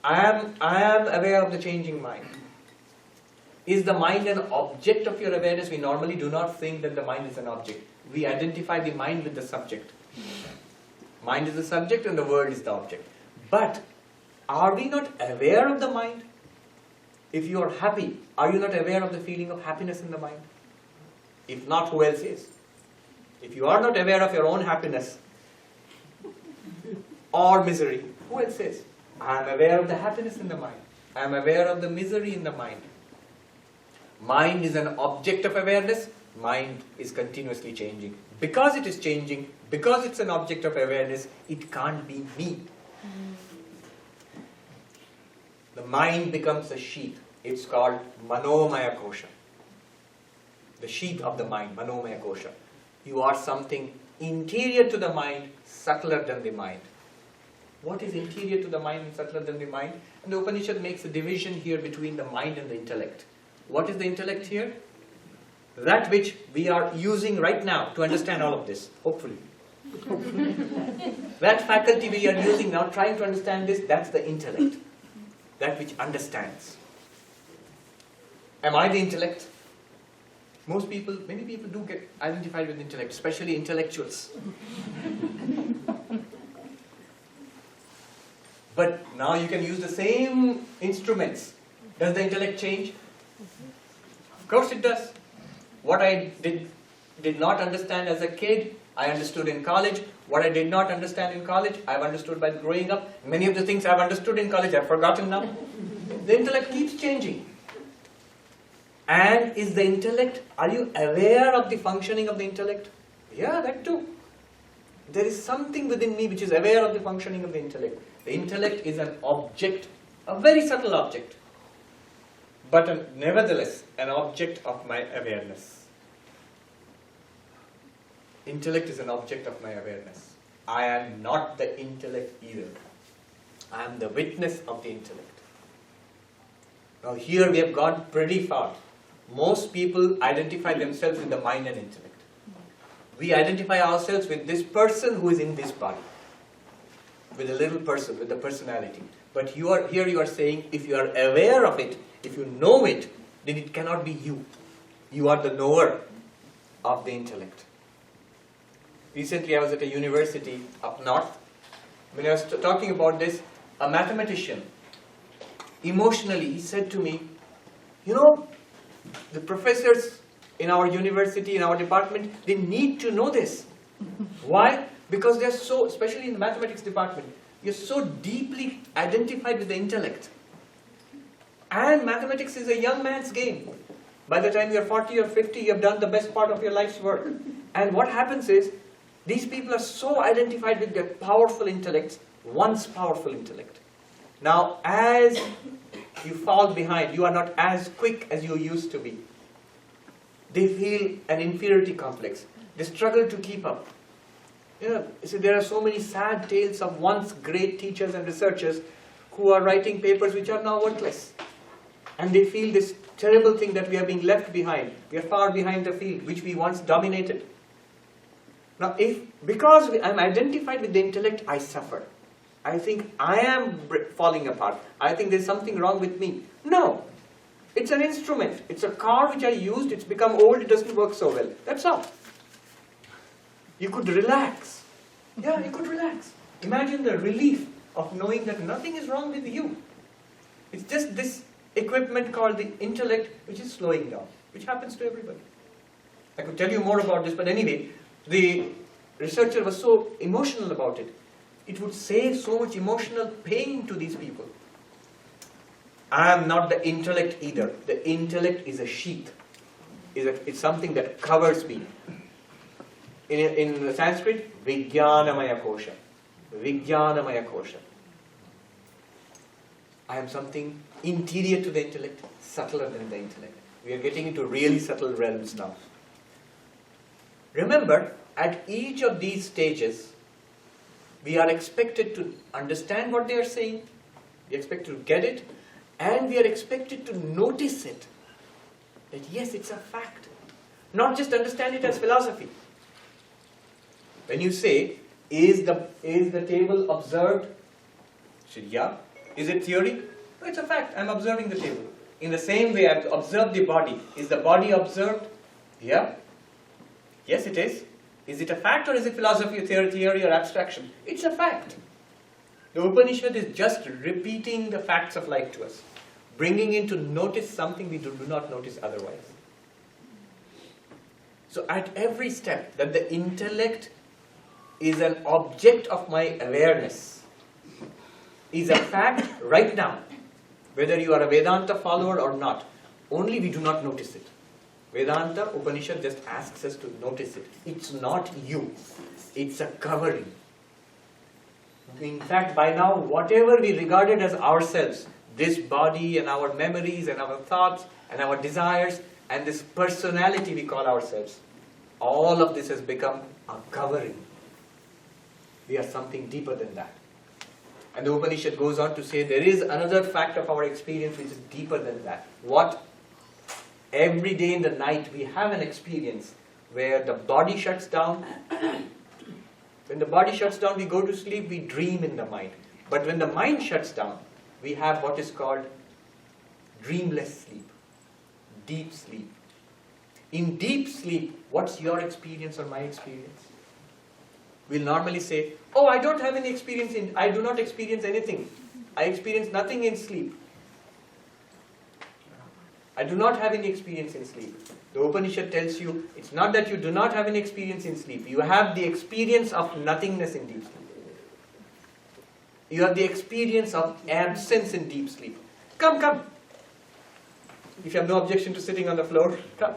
I am aware of the changing mind. Is the mind an object of your awareness? We normally do not think that the mind is an object. We identify the mind with the subject. Mind is the subject and the world is the object. But are we not aware of the mind? If you are happy, are you not aware of the feeling of happiness in the mind? If not, who else is? If you are not aware of your own happiness or misery, who else is? I am aware of the happiness in the mind. I am aware of the misery in the mind. Mind is an object of awareness. Mind is continuously changing. Because it is changing, because it's an object of awareness, it can't be me. The mind becomes a sheath. It's called manomaya kosha. The sheath of the mind, manomaya kosha. You are something interior to the mind, subtler than the mind. What is interior to the mind and subtler than the mind? And the Upanishad makes a division here between the mind and the intellect. What is the intellect here? That which we are using right now to understand all of this, hopefully. That faculty we are using now, trying to understand this, that's the intellect. That which understands. Am I the intellect? Many people do get identified with intellect, especially intellectuals. But now you can use the same instruments. Does the intellect change? Of course it does. What I did not understand as a kid, I understood in college. What I did not understand in college, I've understood by growing up. Many of the things I've understood in college, I've forgotten now. The intellect keeps changing. And is the intellect, are you aware of the functioning of the intellect? Yeah, that too. There is something within me which is aware of the functioning of the intellect. The intellect is an object, a very subtle object, but nevertheless an object of my awareness. Intellect is an object of my awareness. I am not the intellect either. I am the witness of the intellect. Now here we have gone pretty far. Most people identify themselves with the mind and intellect. We identify ourselves with this person who is in this body. With a little person, with the personality. But here you are saying, if you are aware of it, if you know it, then it cannot be you. You are the knower of the intellect. Recently I was at a university up north. When I was talking about this, a mathematician, emotionally, he said to me, you know, the professors in our university, in our department, they need to know this. Why? Because they're so, especially in the mathematics department, you're so deeply identified with the intellect. And mathematics is a young man's game. By the time you're 40 or 50, you have done the best part of your life's work. And what happens is, these people are so identified with their powerful intellects, once powerful intellect. Now, as you fall behind, you are not as quick as you used to be. They feel an inferiority complex. They struggle to keep up. You see, there are so many sad tales of once great teachers and researchers who are writing papers which are now worthless. And they feel this terrible thing that we are being left behind. We are far behind the field which we once dominated. Now, because I'm identified with the intellect, I suffer. I think I am falling apart. I think there's something wrong with me. No. It's an instrument. It's a car which I used. It's become old. It doesn't work so well. That's all. You could relax. Yeah, you could relax. Imagine the relief of knowing that nothing is wrong with you. It's just this equipment called the intellect which is slowing down, which happens to everybody. I could tell you more about this, but anyway, the researcher was so emotional about it. It would save so much emotional pain to these people. I am not the intellect either. The intellect is a sheath. It's something that covers me. In Sanskrit, Vijnanamaya Kosha. Vijnanamaya Kosha. I am something interior to the intellect, subtler than the intellect. We are getting into really subtle realms now. Remember, at each of these stages, we are expected to understand what they are saying, we are expected to get it, and we are expected to notice it. That yes, it's a fact. Not just understand it as philosophy. When you say, is the table observed? Say, yeah. Is it theory? No, it's a fact. I'm observing the table. In the same way, I've observed the body. Is the body observed? Yeah. Yes, it is. Is it a fact or is it philosophy, theory or abstraction? It's a fact. The Upanishad is just repeating the facts of life to us, bringing in to notice something we do not notice otherwise. So at every step, that the intellect is an object of my awareness, is a fact right now, whether you are a Vedanta follower or not. Only we do not notice it. Vedanta, Upanishad just asks us to notice it. It's not you. It's a covering. In fact, by now, whatever we regarded as ourselves, this body and our memories and our thoughts and our desires and this personality we call ourselves, all of this has become a covering. We are something deeper than that. And the Upanishad goes on to say there is another fact of our experience which is deeper than that. What? Every day in the night we have an experience where the body shuts down. When the body shuts down, we go to sleep, we dream in the mind. But when the mind shuts down, we have what is called dreamless sleep, deep sleep. In deep sleep, what's your experience or my experience? We'll normally say, oh, I don't have any experience I do not experience anything. I experience nothing in sleep. I do not have any experience in sleep. The Upanishad tells you, it's not that you do not have any experience in sleep. You have the experience of nothingness in deep sleep. You have the experience of absence in deep sleep. Come. If you have no objection to sitting on the floor, come.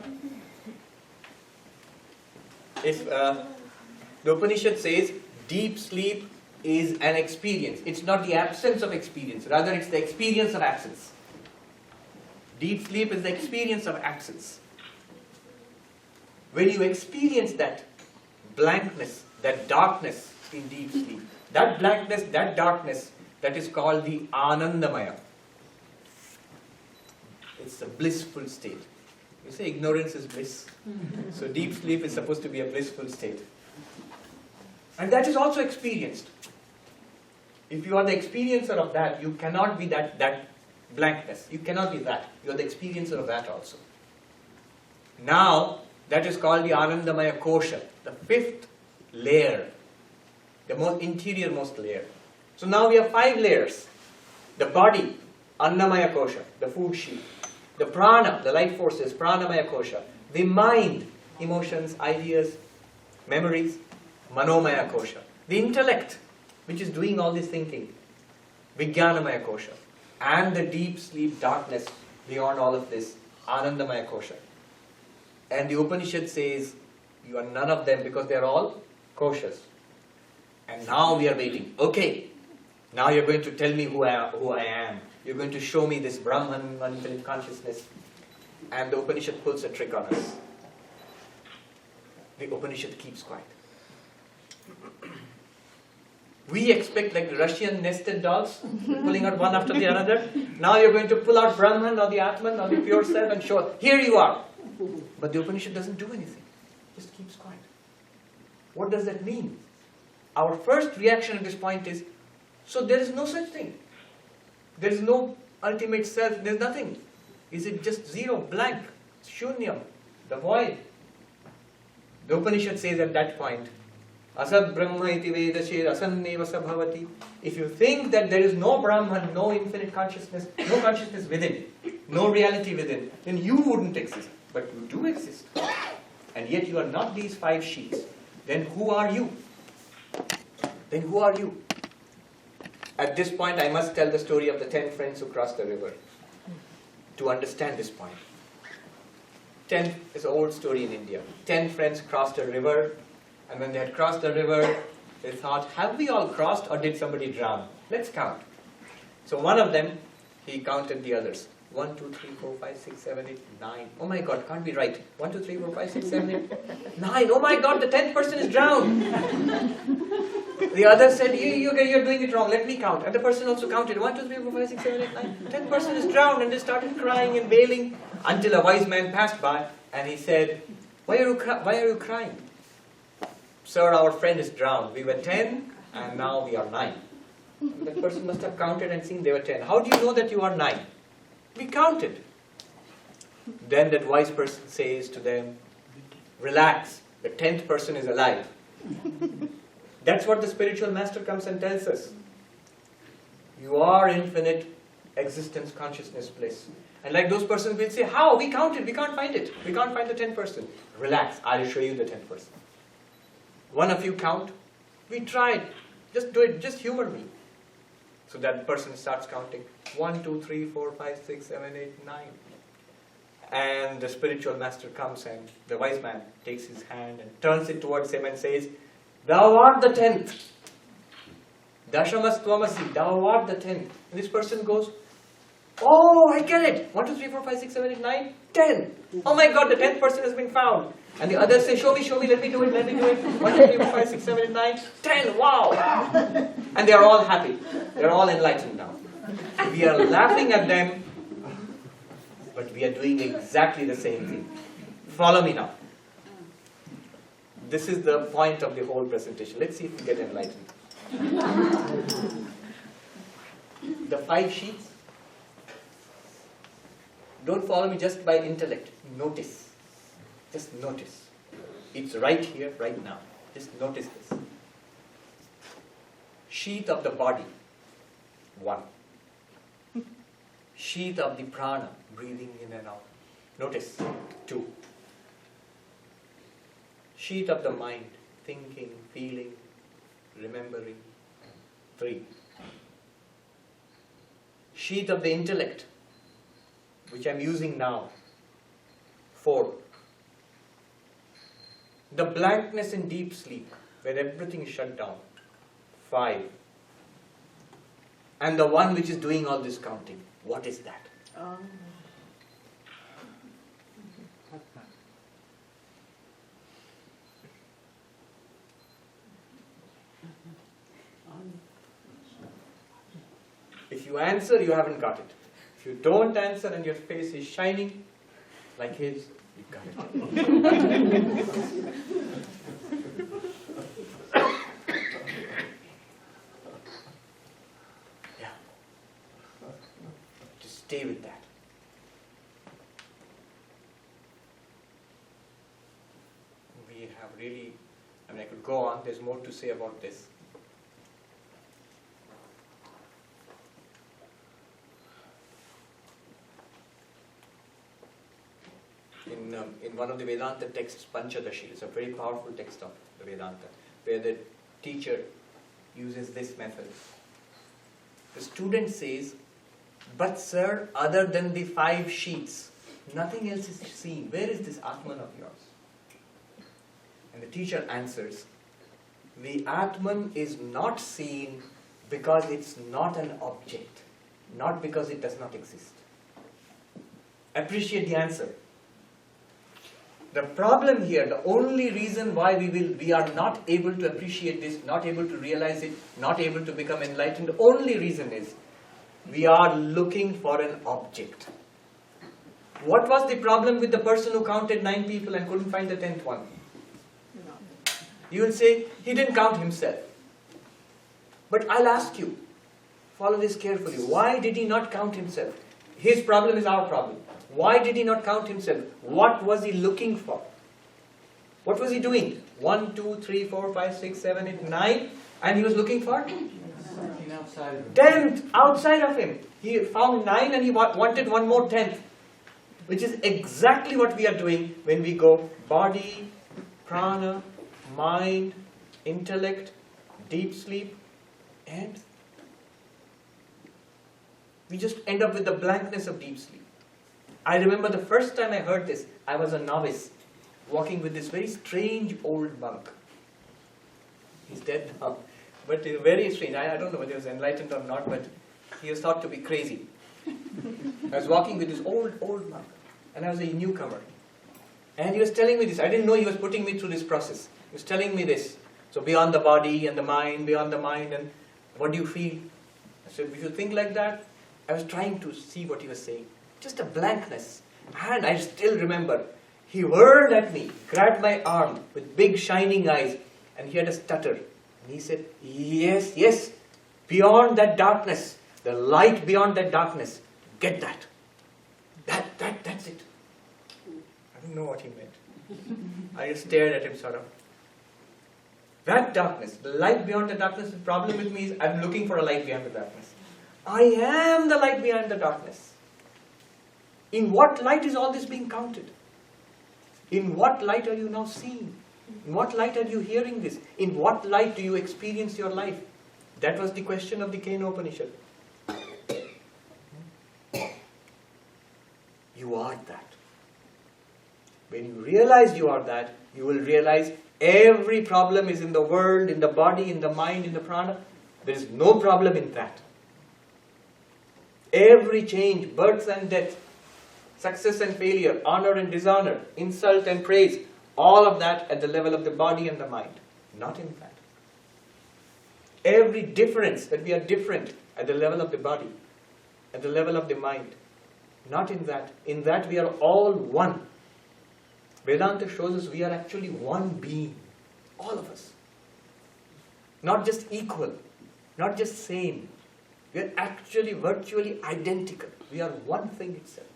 If the Upanishad says deep sleep is an experience. It's not the absence of experience. Rather, it's the experience of absence. Deep sleep is the experience of absence. When you experience that blankness, that darkness in deep sleep, that blankness, that darkness, that is called the Anandamaya. It's a blissful state. You say ignorance is bliss. So deep sleep is supposed to be a blissful state. And that is also experienced. If you are the experiencer of that, you cannot be that blankness. You cannot be that. You are the experiencer of that also. Now, that is called the Anandamaya Kosha, the fifth layer, the most interior-most layer. So now we have 5 layers. The body, Annamaya Kosha, the food sheet. The prana, the life forces, Pranamaya Kosha. The mind, emotions, ideas, memories, Manomaya Kosha. The intellect, which is doing all this thinking, Vijnanamaya Kosha. And the deep sleep darkness beyond all of this, Anandamaya Kosha. And the Upanishad says, you are none of them because they are all koshas. And now we are waiting. Okay, now you're going to tell me who I am. You're going to show me this Brahman, infinite consciousness. And the Upanishad pulls a trick on us. The Upanishad keeps quiet. We expect like the Russian nested dolls, pulling out one after the other. Now you're going to pull out Brahman or the Atman or the pure self and show, here you are. But the Upanishad doesn't do anything. Just keeps quiet. What does that mean? Our first reaction at this point is, so there is no such thing. There is no ultimate self. There is nothing. Is it just zero, blank, shunyam, the void? The Upanishad says at that point, Asad Brahma iti vedashe asanneva sabhavati. If you think that there is no Brahman, no infinite consciousness, no consciousness within, no reality within, then you wouldn't exist. But you do exist. And yet you are not these 5 sheets. Then who are you? Then who are you? At this point, I must tell the story of the 10 friends who crossed the river to understand this point. 10 is an old story in India. 10 friends crossed a river, and when they had crossed the river, they thought, have we all crossed or did somebody drown? Let's count. So one of them, he counted the others. 1, 2, 3, 4, 5, 6, 7, 8, 9. Oh my God, can't be right. 1, 2, 3, 4, 5, 6, 7, 8, 9. Oh my God, the 10th person is drowned. The other said, you're doing it wrong, let me count. And the person also counted. 1, 2, 3, 4, 5, 6, 7, 8, 9. 10th person is drowned, and they started crying and wailing until a wise man passed by and he said, why are you crying? Sir, our friend is drowned. We were 10 and now we are 9. And that person must have counted and seen they were 10. How do you know that you are 9? We counted. Then that wise person says to them, relax, the 10th person is alive. That's what the spiritual master comes and tells us. You are infinite existence, consciousness, bliss. And like those persons will say, how? We counted, we can't find it. We can't find the 10th person. Relax, I'll show you the 10th person. One of you count. We tried. Just do it, just humor me. So that person starts counting. 1, 2, 3, 4, 5, 6, 7, 8, 9. And the spiritual master comes and the wise man takes his hand and turns it towards him and says, thou art the 10th. Dashamas tvamasi, thou art the 10th. And this person goes, oh, I get it. 1, 2, 3, 4, 5, 6, 7, 8, 9, 10. Oh my God, the 10th person has been found. And the others say, show me, let me do it. 1, 2, 3, 4, 5, 6, 7, 8, 9, 10, wow. And they are all happy. They are all enlightened now. We are laughing at them, but we are doing exactly the same thing. Follow me now. This is the point of the whole presentation. Let's see if we get enlightened. The 5 sheets. Don't follow me just by intellect. Notice. Just notice. It's right here, right now. Just notice this. Sheath of the body. 1. Sheath of the prana, breathing in and out. Notice. 2. Sheath of the mind, thinking, feeling, remembering. 3. Sheath of the intellect, which I'm using now. 4. The blankness in deep sleep, where everything is shut down. 5. And the one which is doing all this counting. What is that? If you answer, you haven't got it. If you don't answer and your face is shining like his, you got it. Yeah. Just stay with that. We have really, I could go on, there's more to say about this. In one of the Vedanta texts, Panchadashi, it's a very powerful text of the Vedanta, where the teacher uses this method. The student says, "But sir, other than the 5 sheets, nothing else is seen. Where is this Atman of yours?" And the teacher answers, "The Atman is not seen because it's not an object, not because it does not exist." Appreciate the answer. The problem here, the only reason why we are not able to appreciate this, not able to realize it, not able to become enlightened, the only reason is we are looking for an object. What was the problem with the person who counted 9 people and couldn't find the 10th one? You will say, he didn't count himself. But I'll ask you, follow this carefully. Why did he not count himself? His problem is our problem. Why did he not count himself? What was he looking for? What was he doing? 1, 2, 3, 4, 5, 6, 7, 8, 9. And he was looking for? 10th outside of him. He found 9 and he wanted one more 10th. Which is exactly what we are doing when we go body, prana, mind, intellect, deep sleep, and we just end up with the blankness of deep sleep. I remember the first time I heard this, I was a novice, walking with this very strange old monk. He's dead now, but very strange. I don't know whether he was enlightened or not, but he was thought to be crazy. I was walking with this old monk, and I was a newcomer. And he was telling me this. I didn't know he was putting me through this process. He was telling me this. So beyond the body and the mind, and what do you feel? I said, if you think like that, I was trying to see what he was saying. Just a blankness. And I still remember, he whirled at me, grabbed my arm with big shining eyes, and he had a stutter. And he said, yes, beyond that darkness, the light beyond that darkness, get that. That's it. I didn't know what he meant. I just stared at him sort of. That darkness, the light beyond the darkness, the problem with me is I'm looking for a light beyond the darkness. I am the light behind the darkness. In what light is all this being counted? In what light are you now seeing? In what light are you hearing this? In what light do you experience your life? That was the question of the Kena Upanishad. You are that. When you realize you are that, you will realize every problem is in the world, in the body, in the mind, in the prana. There is no problem in that. Every change, birth and death, success and failure, honor and dishonor, insult and praise, all of that at the level of the body and the mind, not in that. Every difference, that we are different at the level of the body, at the level of the mind, not in that. In that we are all one. Vedanta shows us we are actually one being, all of us. Not just equal, not just same. We are actually virtually identical. We are one thing itself.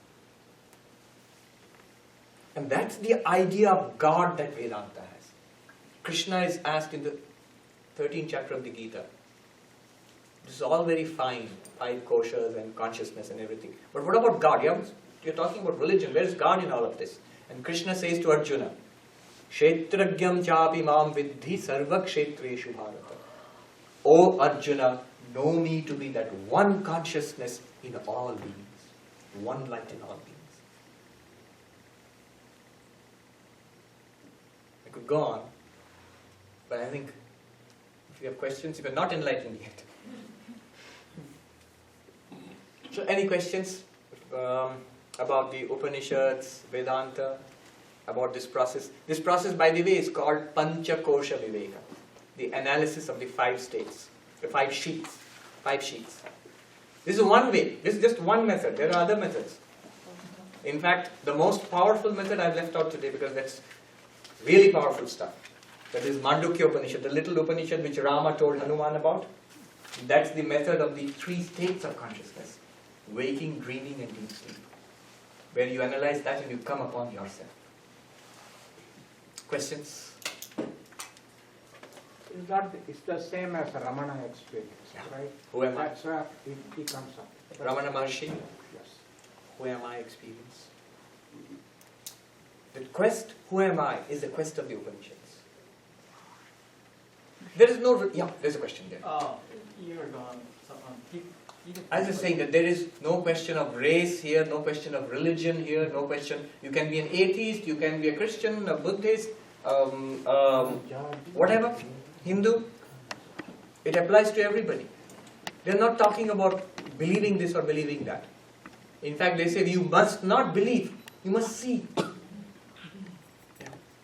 And that's the idea of God that Vedanta has. Krishna is asked in the 13th chapter of the Gita. This is all very fine, 5 koshas and consciousness and everything. But what about God? You're talking about religion. Where is God in all of this? And Krishna says to Arjuna, Kshetragyam chapi mam vidhi sarva kshetreshu bharata. O Arjuna, know me to be that one consciousness in all beings. One light in all beings. I could go on, but I think if you have questions, if you're not enlightened yet. So any questions about the Upanishads, Vedanta, about this process? This process, by the way, is called Pancha Kosha Viveka, the analysis of the 5 states, the 5 sheets. 5 sheets. This is one way. This is just one method. There are other methods. In fact, the most powerful method I've left out today because that's really powerful stuff. That is Mandukya Upanishad, the little Upanishad which Rama told Hanuman about. That's the method of the 3 states of consciousness. Waking, dreaming and deep sleep. Where you analyze that and you come upon yourself. Questions? It's the same as the Ramana experience, right? Who am I? That's where he comes up. Ramana Maharshi? Yes. Who am I experience? The quest, who am I, is the quest of the Upanishads. There is no, there's a question there. Oh, you were going, I was just saying that there is no question of race here, no question of religion here, no question. You can be an atheist, you can be a Christian, a Buddhist, whatever, Hindu. It applies to everybody. They're not talking about believing this or believing that. In fact, they say you must not believe, you must see.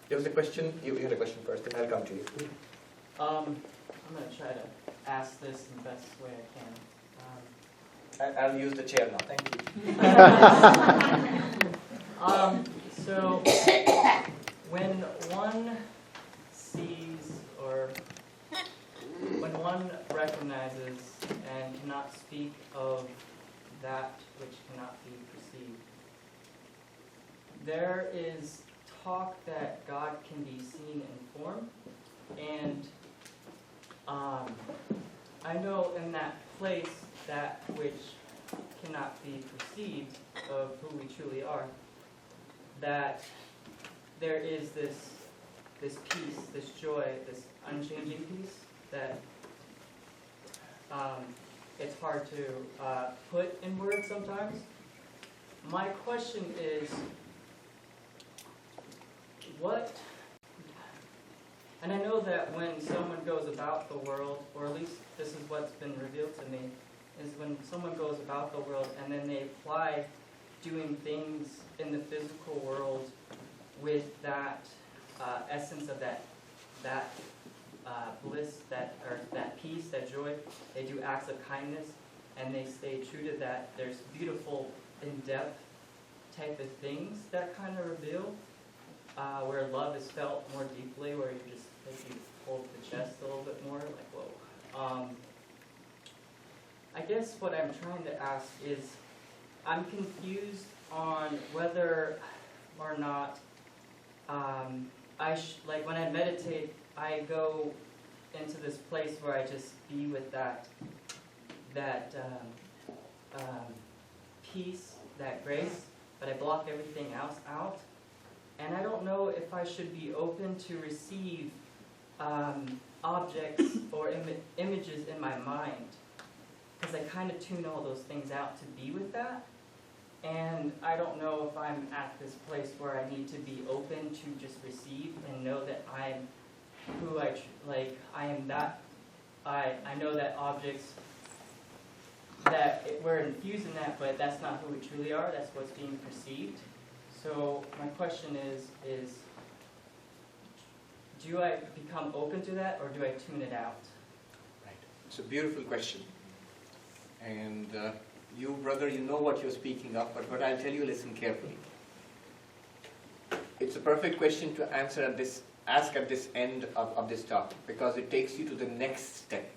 There was a question, you had a question first, then I'll come to you. I'm going to try to ask this in the best way I can. I'll use the chair now, thank you. So, when one sees or when one recognizes and cannot speak of that which cannot be perceived, there is talk that God can be seen in form, and I know in that place that which cannot be perceived of who we truly are, that there is this peace, this joy, this unchanging peace that it's hard to put in words sometimes. My question is, and I know that when someone goes about the world, or at least this is what's been revealed to me, is when someone goes about the world and then they apply doing things in the physical world with that essence of that bliss, that peace, that joy. They do acts of kindness and they stay true to that. There's beautiful, in-depth type of things that kind of reveal where love is felt more deeply, where you just you hold the chest a little bit more, like whoa. I guess what I'm trying to ask is, I'm confused on whether or not like when I meditate, I go into this place where I just be with that peace, that grace, but I block everything else out. And I don't know if I should be open to receive objects or images in my mind, because I kind of tune all those things out to be with that. And I don't know if I'm at this place where I need to be open to just receive and know that I'm who I am that. I know that objects, that we're infused in that, but that's not who we truly are. That's what's being perceived. So my question is do I become open to that, or do I tune it out? Right. It's a beautiful question. And you, brother, you know what you're speaking of, but what I'll tell you, listen carefully. It's a perfect question to ask at this end of this talk, because it takes you to the next step.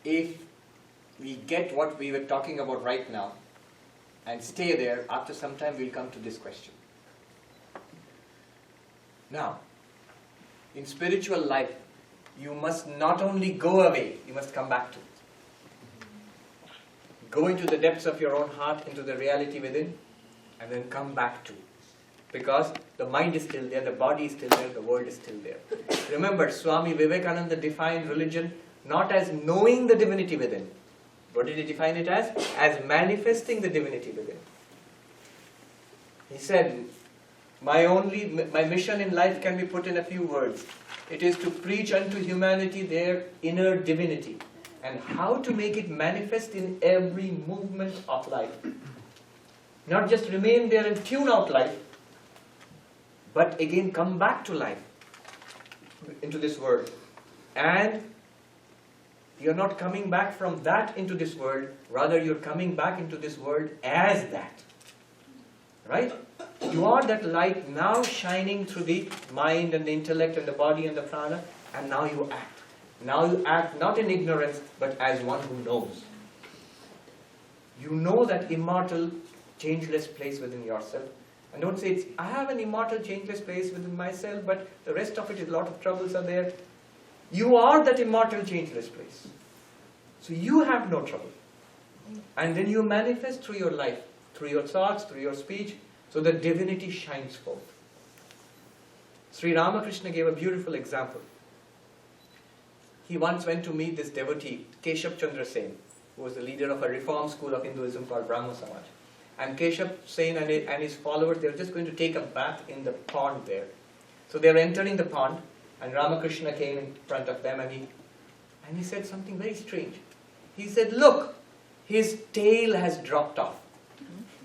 If we get what we were talking about right now, and stay there, after some time we'll come to this question. Now, in spiritual life, you must not only go away, you must come back to it. Go into the depths of your own heart, into the reality within, and then come back to it. Because the mind is still there, the body is still there, the world is still there. Remember, Swami Vivekananda defined religion not as knowing the divinity within. What did he define it as? As manifesting the divinity within. He said, my mission in life can be put in a few words. It is to preach unto humanity their inner divinity, and how to make it manifest in every movement of life. Not just remain there and tune out life, but again come back to life, into this world. And You're not coming back from that into this world, rather you're coming back into this world as that. Right? You are that light now shining through the mind and the intellect and the body and the prana, and now you act. Now you act not in ignorance, but as one who knows. You know that immortal, changeless place within yourself. And don't say, I have an immortal, changeless place within myself, but the rest of it is a lot of troubles are there. You are that immortal, changeless place. So you have no trouble. And then you manifest through your life, through your thoughts, through your speech, so the divinity shines forth. Sri Ramakrishna gave a beautiful example. He once went to meet this devotee, Keshav Chandra Sen, who was the leader of a reform school of Hinduism called Brahmo Samaj. And Keshav Sen and his followers, they were just going to take a bath in the pond there. So they were entering the pond, and Ramakrishna came in front of them, and he said something very strange. He said, look, his tail has dropped off.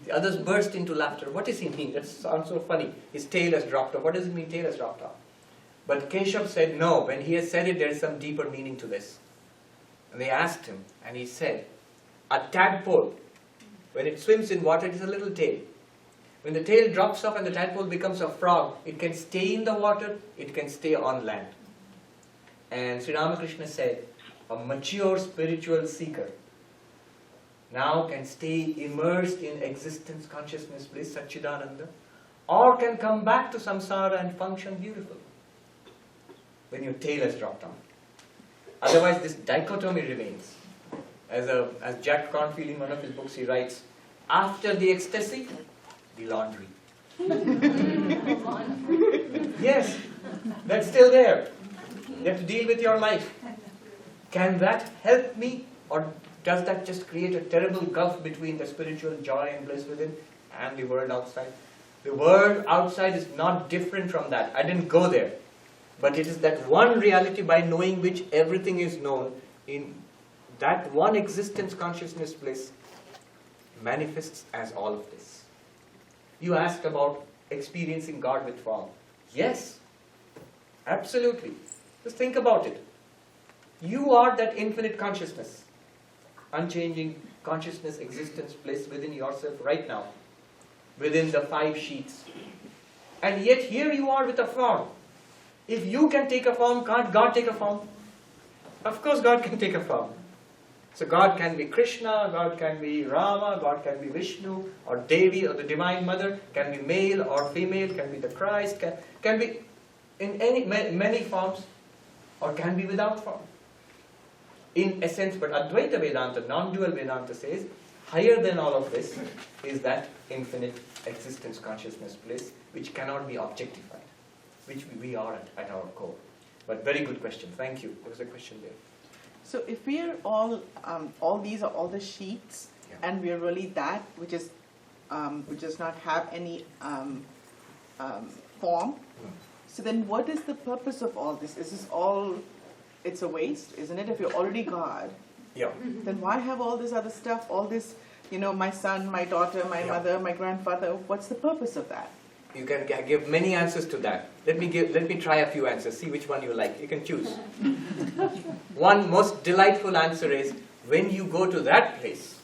The others burst into laughter. What does he mean? That sounds so funny. His tail has dropped off. What does it mean, tail has dropped off? But Keshav said, no, when he has said it, there is some deeper meaning to this. And they asked him, and he said, a tadpole, when it swims in water, it is a little tail. When the tail drops off and the tadpole becomes a frog, it can stay in the water, it can stay on land. And Sri Ramakrishna said, a mature spiritual seeker now can stay immersed in existence, consciousness, bliss, Satchidananda, or can come back to samsara and function beautifully when your tail has dropped off. Otherwise, this dichotomy remains. As Jack Cornfield in one of his books, he writes, after the ecstasy, the laundry. Yes, that's still there. You have to deal with your life. Can that help me, or does that just create a terrible gulf between the spiritual joy and bliss within and the world outside? The world outside is not different from that. I didn't go there. But it is that one reality by knowing which everything is known. In that one existence, consciousness, bliss manifests as all of this. You asked about experiencing God with form. Yes, absolutely. Just think about it. You are that infinite consciousness, unchanging consciousness, existence, bliss within yourself right now, within the 5 sheets. And yet here you are with a form. If you can take a form, can't God take a form? Of course God can take a form. So God can be Krishna, God can be Rama, God can be Vishnu, or Devi, or the Divine Mother, can be male or female, can be the Christ, can be in many forms, or can be without form. In essence, but Advaita Vedanta, non-dual Vedanta says, higher than all of this is that infinite existence, consciousness, bliss, which cannot be objectified, which we are at our core. But very good question. Thank you. There was a question there. So if we are all these are all the sheets, Yeah. and we are really that which does not have any form. So then, what is the purpose of all this? Is this all? It's a waste, isn't it? If you're already God, Yeah. then why have all this other stuff? All this, my son, my daughter, my Yeah. mother, my grandfather. What's the purpose of that? You can give many answers to that. Let me try a few answers. See which one you like. You can choose. One most delightful answer is, when you go to that place,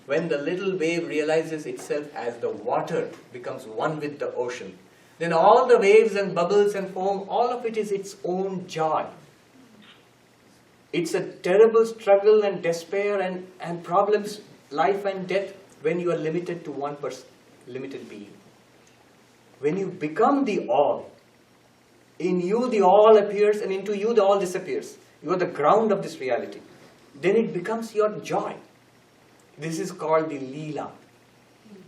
when the little wave realizes itself as the water, becomes one with the ocean, then all the waves and bubbles and foam, all of it is its own joy. It's a terrible struggle and despair and problems, life and death, when you are limited to one person, limited being. When you become the all, in you the all appears and into you the all disappears. You are the ground of this reality. Then it becomes your joy. This is called the Leela,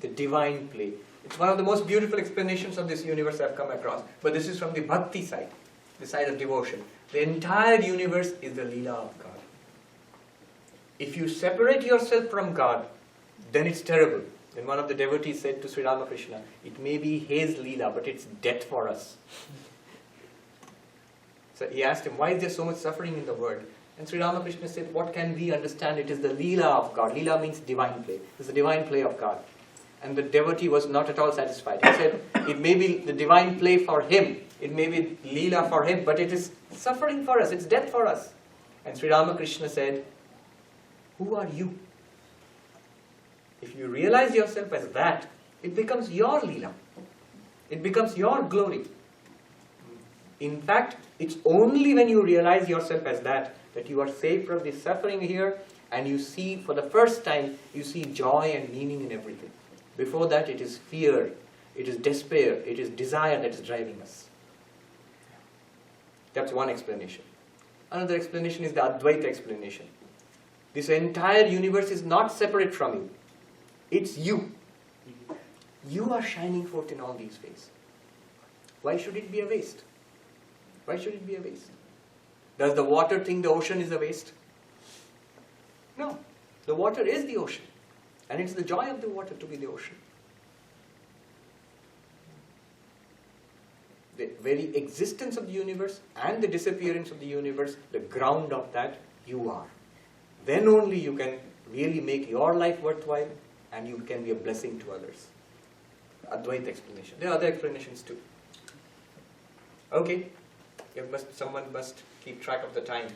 the divine play. It's one of the most beautiful explanations of this universe I've come across. But this is from the bhakti side, the side of devotion. The entire universe is the Leela of God. If you separate yourself from God, then it's terrible. Then one of the devotees said to Sri Ramakrishna, it may be his Leela, but it's death for us. So he asked him, why is there so much suffering in the world? And Sri Ramakrishna said, what can we understand? It is the Leela of God. Leela means divine play. It's the divine play of God. And the devotee was not at all satisfied. He said, it may be the divine play for him. It may be Leela for him, but it is suffering for us. It's death for us. And Sri Ramakrishna said, who are you? If you realize yourself as that, it becomes your Leela. It becomes your glory. In fact, it's only when you realize yourself as that you are saved from the suffering here, and you see, for the first time, you see joy and meaning in everything. Before that, it is fear, it is despair, it is desire that is driving us. That's one explanation. Another explanation is the Advaita explanation. This entire universe is not separate from you. It's you. You are shining forth in all these ways. Why should it be a waste? Why should it be a waste? Does the water think the ocean is a waste? No. The water is the ocean. And it's the joy of the water to be the ocean. The very existence of the universe and the disappearance of the universe, the ground of that, you are. Then only you can really make your life worthwhile and you can be a blessing to others. Advaita explanation. There are other explanations too. Okay. Someone must keep track of the time.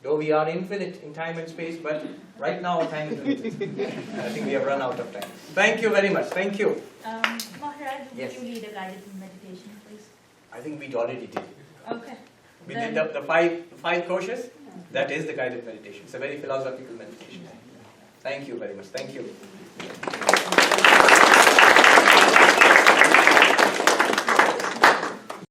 Though we are infinite in time and space, but right now our time is limited. I think we have run out of time. Thank you very much. Thank you. Maharaj, would Yes. you lead a guided meditation, please? I think we already did. Okay. We did the five koshas. That is the guided meditation. It's a very philosophical meditation. Thank you very much. Thank you.